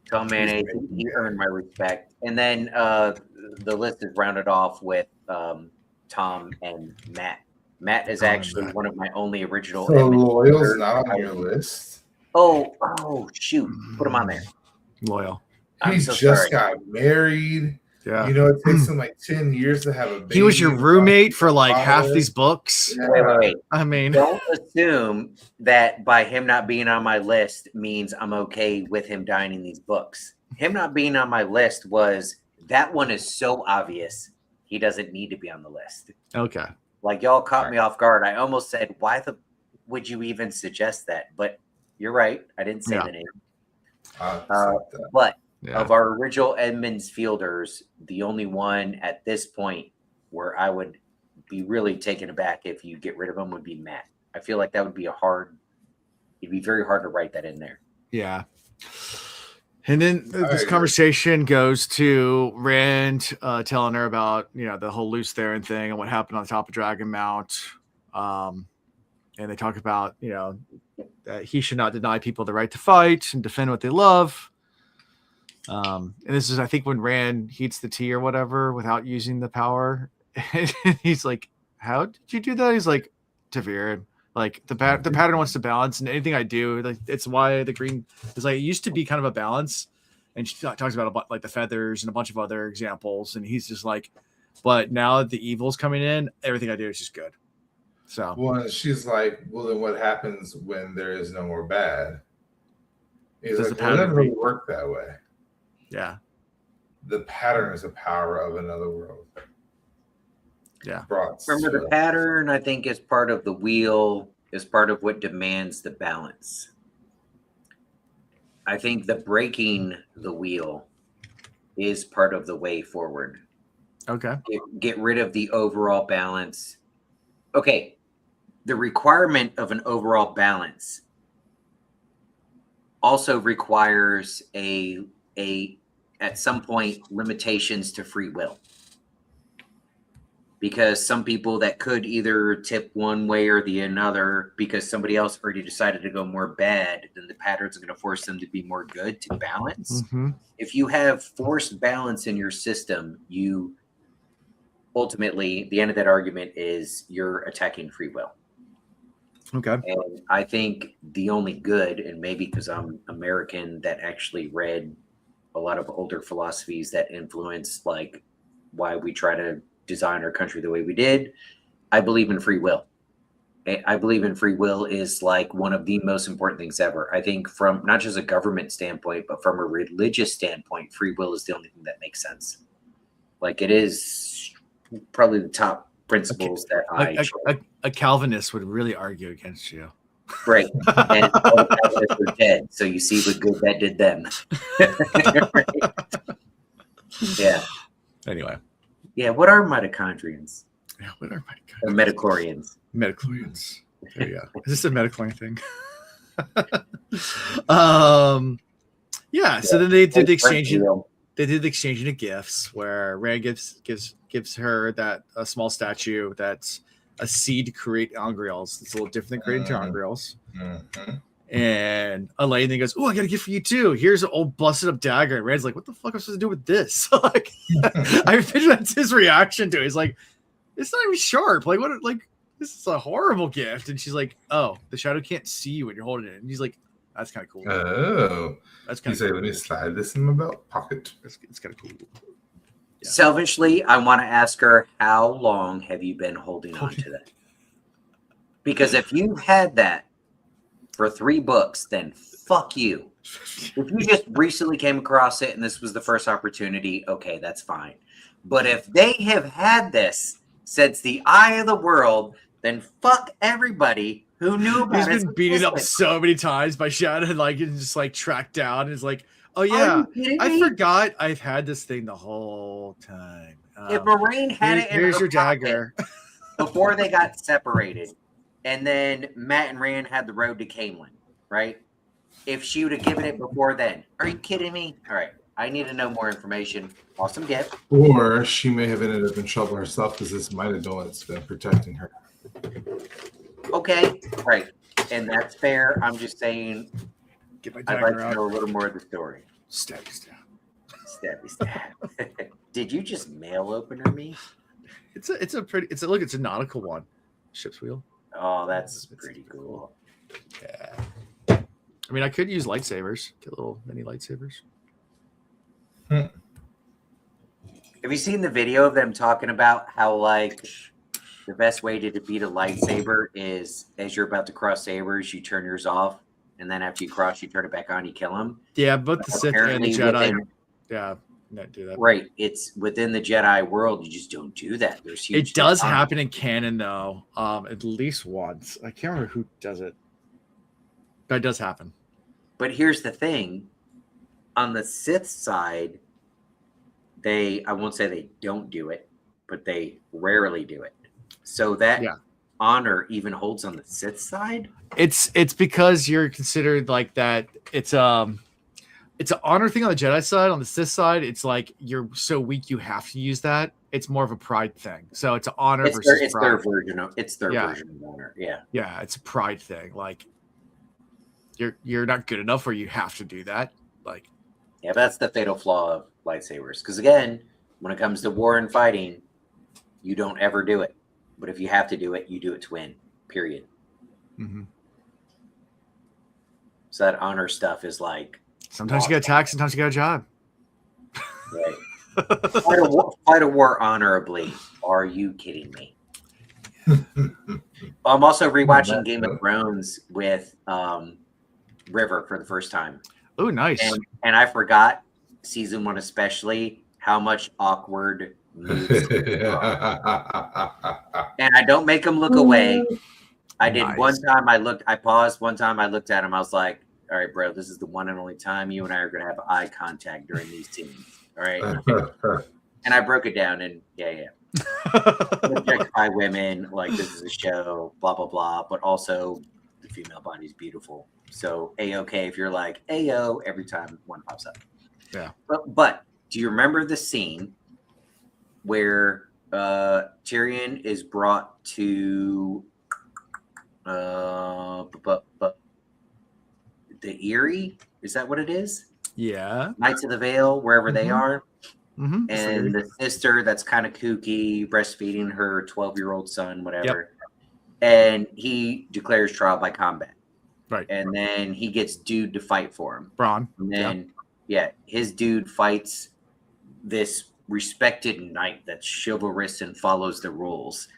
Tall Mayonnaise, he earned my respect. And then the list is rounded off with Tom and Matt. Matt is actually one of my only original. So Loyal's not on your list? Oh, shoot. Put him on there. Loyal. He just got married. Yeah. It takes him like 10 years to have a baby. He was your roommate for like half these books. Yeah. Wait. I mean, don't assume that by him not being on my list means I'm okay with him dying in these books. Him not being on my list was that one is so obvious. He doesn't need to be on the list. Okay. Like, y'all caught me off guard. I almost said, why would you even suggest that? But you're right. I didn't say the name. But of our original Edmunds Fielders, the only one at this point where I would be really taken aback if you get rid of him would be Matt. I feel like that would be it'd be very hard to write that in there. Yeah. And then this conversation goes to Rand telling her about, the whole Loose Theron thing and what happened on the top of Dragon Mount. And they talk about, that he should not deny people the right to fight and defend what they love. And this is, I think, when Rand heats the tea or whatever without using the power. And he's like, "How did you do that?" He's like, "Tavir, like the pattern wants to balance, and anything I do, like it's why the green is like it used to be kind of a balance." And she talks about like the feathers and a bunch of other examples, and he's just like, "But now that the evil's coming in, everything I do is just good." So, well, she's like, "Well, then what happens when there is no more bad?" He's like, "Well, it doesn't really work that way." Yeah. The pattern is the power of another world. Yeah. Remember, the pattern, I think, is part of the wheel, is part of what demands the balance. I think the breaking the wheel is part of the way forward. Okay. Get rid of the overall balance. Okay. The requirement of an overall balance also requires at some point, limitations to free will. Because some people that could either tip one way or the another because somebody else already decided to go more bad, then the patterns are going to force them to be more good to balance. Mm-hmm. If you have forced balance in your system, you ultimately, the end of that argument is you're attacking free will. Okay. And I think the only good, and maybe because I'm American that actually read a lot of older philosophies that influence like why we try to design our country the way we did, I believe in free will. I believe in free will is like one of the most important things ever. I think from not just a government standpoint, but from a religious standpoint, free will is the only thing that makes sense. Like it is probably the top principles that a Calvinist would really argue against you. Right. And all the Calvinists are dead. So you see what good that did them. Right? Yeah. Anyway. Yeah. What are mitochondrians? Yeah. What are mitochondrians? Or metachlorians. Metachlorians. There you go. Is this a metachlorian thing? Yeah. So then they did the exchange. They did the exchanging of gifts where Rand gives her that a small statue that's a seed to create angreals. It's a little different than creating two angreals. Mm-hmm. And Elayne then goes, "Oh, I got a gift for you too. Here's an old busted up dagger." And Rand's like, "What the fuck am I supposed to do with this?" Like, I picture that's his reaction to it. He's like, "It's not even sharp. Like, what? Like, this is a horrible gift." And she's like, "Oh, the shadow can't see you when you're holding it." And he's like, "That's kind of cool." Oh, that's kind of cool. Let me slide this in my belt pocket. It's kind of cool. Yeah. Selfishly, I want to ask her, how long have you been holding on to that? Because if you had that for 3 books, then fuck you. If you just recently came across it and this was the first opportunity, okay, that's fine. But if they have had this since the eye of the world, then fuck everybody who knew about it. He's been beaten up so many times by Shadow, like and just like tracked down. And is like, "Oh yeah, I forgot I've had this thing the whole time." If Moraine had it in here's her your dagger before they got separated, and then Matt and Rand had the road to Camelin, right? If she would have given it before then, are you kidding me? All right, I need to know more information. Awesome gift. Or she may have ended up in trouble herself because this might have been what's been protecting her. Okay, right, and that's fair. I'm just saying, Get my I'd dagger like to know a little more of the story. Stab. Did you just mail opener me? It's a nautical one. Ship's wheel. Oh, that's pretty cool. Yeah. I mean, I could use lightsabers. Get little mini lightsabers. Have you seen the video of them talking about how like the best way to defeat a lightsaber is as you're about to cross sabers, you turn yours off, and then after you cross, you turn it back on, you kill them. Yeah, but the Sith and the Jedi. Not do that. Right. It's within the Jedi world. You just don't do that. There's huge. It does happen in canon though, at least once. I can't remember who does it. But it does happen. But here's the thing. On the Sith side, I won't say they don't do it, but they rarely do it. So that honor even holds on the Sith side. It's because you're considered like that. It's an honor thing on the Jedi side. On the Sith side, it's like you're so weak you have to use that. It's more of a pride thing. So it's an honor versus pride. It's their version of honor. Yeah. Yeah, it's a pride thing. Like you're not good enough, or you have to do that. Like, yeah, that's the fatal flaw of lightsabers. Because again, when it comes to war and fighting, you don't ever do it. But if you have to do it, you do it to win. Period. mm-hmm. So that honor stuff is like Sometimes you get attacked, sometimes you get a job. Right. Fight a war honorably. Are you kidding me? I'm also rewatching Game of Thrones with River for the first time. Oh, nice. And I forgot season 1 especially how much awkward moves. And I don't make them look away. I did one time. I paused one time. I looked at him. I was like, all right, bro, this is the one and only time you and I are going to have eye contact during these scenes. All right. And I broke it down, and yeah. Objectify women, like this is a show, blah, blah, blah. But also the female body is beautiful. So A-okay if you're like, Ayo, every time one pops up. Yeah. But do you remember the scene where Tyrion is brought to the Eyrie? Is that what it is? Yeah. Knights of the Vale, wherever they are. Mm-hmm. And the sister that's kind of kooky, breastfeeding her 12-year-old son, whatever. Yep. And he declares trial by combat. Right. And then he gets dude to fight for him. Bronn. And then, his dude fights this respected knight that's chivalrous and follows the rules.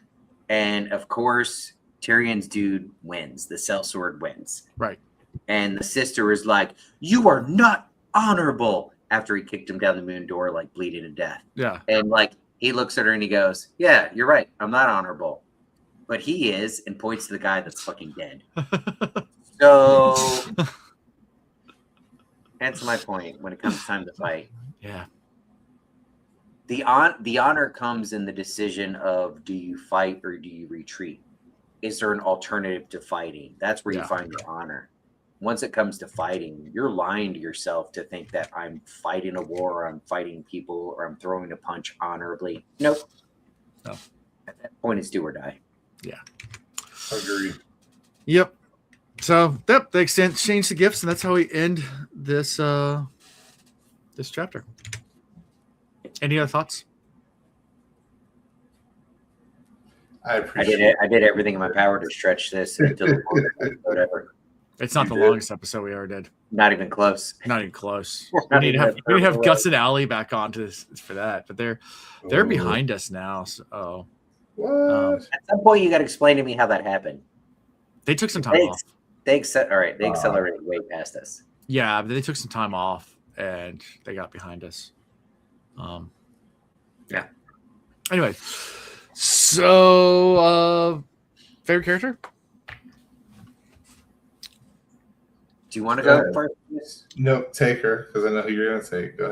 And, of course, Tyrion's dude wins. The sellsword wins. Right. And the sister is like, you are not honorable, after he kicked him down the moon door, like bleeding to death. Yeah. And like he looks at her and he goes, yeah, you're right. I'm not honorable. But he is, and points to the guy that's fucking dead. So that's my point when it comes time to fight. Yeah. The honor comes in the decision of, do you fight or do you retreat? Is there an alternative to fighting? That's where you find your honor. Once it comes to fighting, you're lying to yourself to think that I'm fighting a war, or I'm fighting people, or I'm throwing a punch honorably. Nope. No. At that point, it's do or die. Yeah. Agreed. Yep. So, they exchange the gifts, and that's how we end this this chapter. Any other thoughts? I appreciate it. I did everything in my power to stretch this until the longest episode ever. It's not the longest episode we ever did. Not even close. Not even close. We need to have Guts and Allie back on for that, but they're behind us now. So what? At some point, you got to explain to me how that happened. They took some time off. They accelerated way past us. Yeah, but they took some time off and they got behind us. Yeah. Anyway, so favorite character? Do you want to go first? No, take her, because I know who you're going to take. Go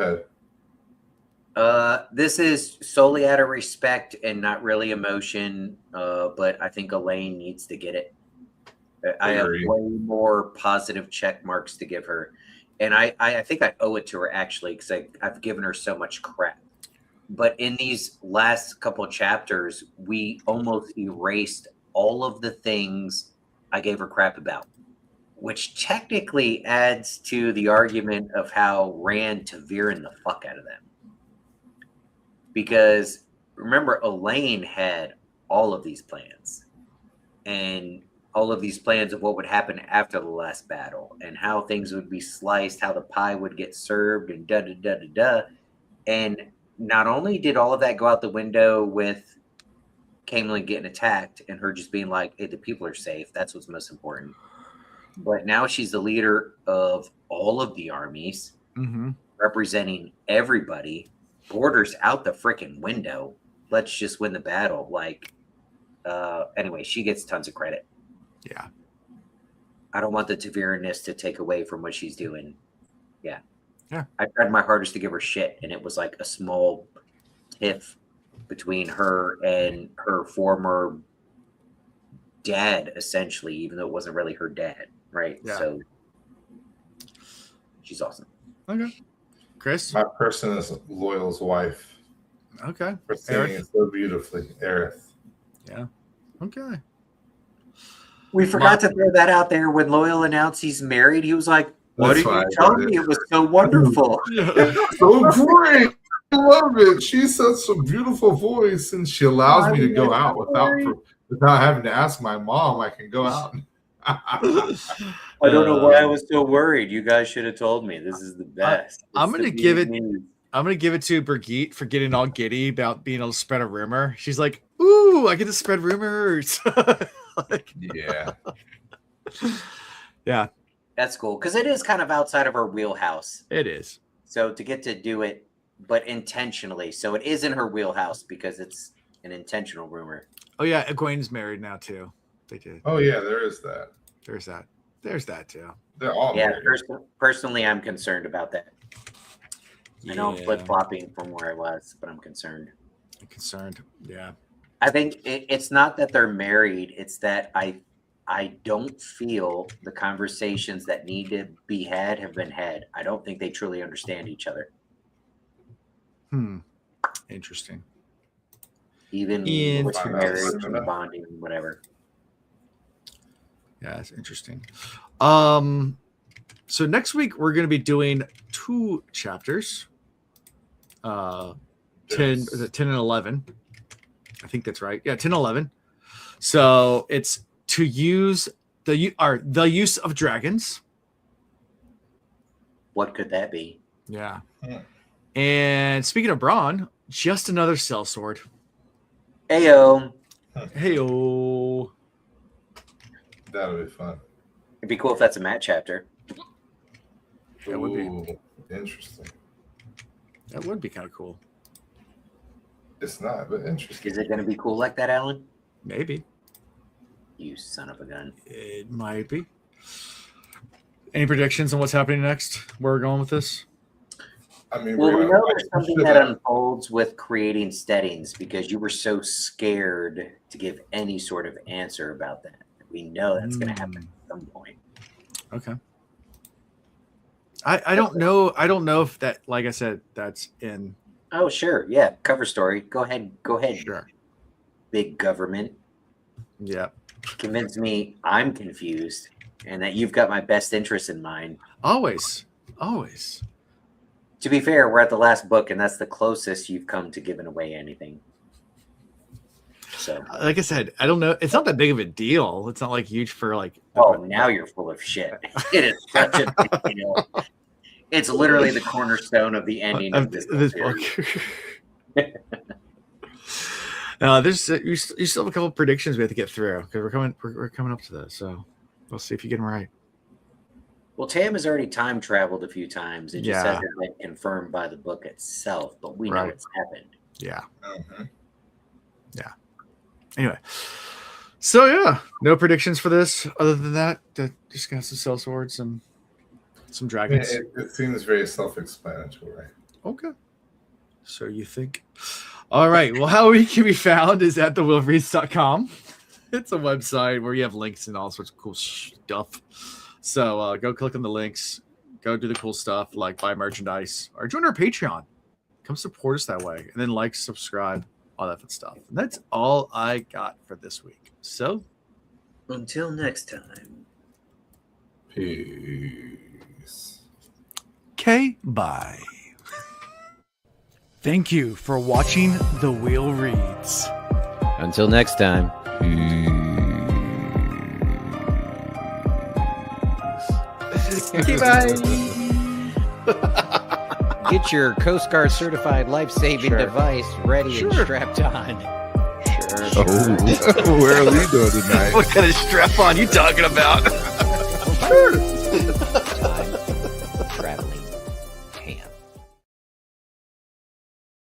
ahead. This is solely out of respect and not really emotion, but I think Elayne needs to get it. I have way more positive check marks to give her. And I think I owe it to her, actually, because I've given her so much crap. But in these last couple of chapters, we almost erased all of the things I gave her crap about, which technically adds to the argument of how Rand Taviran the fuck out of them. Because remember, Elayne had all of these plans, and all of these plans of what would happen after the last battle, and how things would be sliced, how the pie would get served, and da-da-da-da-da. And not only did all of that go out the window with Caemlyn getting attacked and her just being like, hey, the people are safe. That's what's most important. But now she's the leader of all of the armies, representing everybody. Borders out the freaking window. Let's just win the battle. Anyway, she gets tons of credit. Yeah. I don't want the Taviranness to take away from what she's doing. Yeah. Yeah. I tried my hardest to give her shit, and it was like a small tiff between her and her former dad, essentially, even though it wasn't really her dad, right? Yeah. So she's awesome. Okay. Chris? My person is Loyal's wife. Okay. For saying it so beautifully. Aerith. Yeah. Okay. We forgot to throw that out there when Loyal announced he's married. He was like, "What did you tell me? It was so wonderful, so great. I love it. She says a beautiful voice, and she allows me to go out without having to ask my mom. I can go out." I don't know why I was so worried. You guys should have told me. This is the best. I'm gonna give it to Brigitte for getting all giddy about being able to spread a rumor. She's like, "Ooh, I get to spread rumors." Yeah. Yeah. That's cool because it is kind of outside of her wheelhouse. It is. So to get to do it, but intentionally. So it is in her wheelhouse because it's an intentional rumor. Oh yeah, Egwene's married now too. They did. Oh yeah, there is that. There's that. There's that too. They're all married. Personally, I'm concerned about that. I know I'm flip-flopping from where I was, but I'm concerned. Yeah. I think it's not that they're married. It's that I don't feel the conversations that need to be had have been had. I don't think they truly understand each other. Interesting. Even with the marriage and the bonding and whatever. Yeah, it's interesting. So next week we're going to be doing 2 chapters. 10 and 11. I think that's right. Yeah, 10 and 11. So it's to use the use of dragons. What could that be? Yeah. And speaking of Braun, just another sellsword. Heyo. That'll be fun. It'd be cool if that's a Matt chapter. That would be interesting. That would be kind of cool. It's not, but interesting. Is it going to be cool like that, Alan? Maybe. You son of a gun. It might be. Any predictions on what's happening next? Where we're going with this? I mean, well, we know there's something that unfolds with creating steadings because you were so scared to give any sort of answer about that. We know that's going to happen at some point. Okay. I don't know. I don't know if that, like I said, that's in. Oh, sure. Yeah. Cover story. Go ahead. Sure. Big government. Yeah. Convince me I'm confused and that you've got my best interest in mind. Always. To be fair, we're at the last book, and that's the closest you've come to giving away anything. So, like I said, I don't know. It's not that big of a deal. It's not like huge for like. Oh, now you're full of shit. It is such a big deal. It's literally the cornerstone of the ending of this book. There's you still have a couple of predictions we have to get through because we're coming up to this. So we'll see if you get them right. Well, Tam has already time traveled a few times. It just hasn't been confirmed by the book itself, but we know it's happened. Yeah. Yeah. Anyway, so yeah, no predictions for this other than that. Just got some cell swords and some dragons. It seems very self-explanatory. Okay. So you think? All right. Well, how we can be found is at thewillreads.com. It's a website where you have links and all sorts of cool stuff. So go click on the links, go do the cool stuff like buy merchandise or join our Patreon. Come support us that way. And then like, subscribe, all that fun stuff. And that's all I got for this week. So until next time. Peace. Okay, bye. Thank you for watching The Wheel Reads. Until next time. Okay, bye. Get your Coast Guard certified life-saving device ready and strapped on. Where are we going tonight? What kind of strap on you talking about? Sure.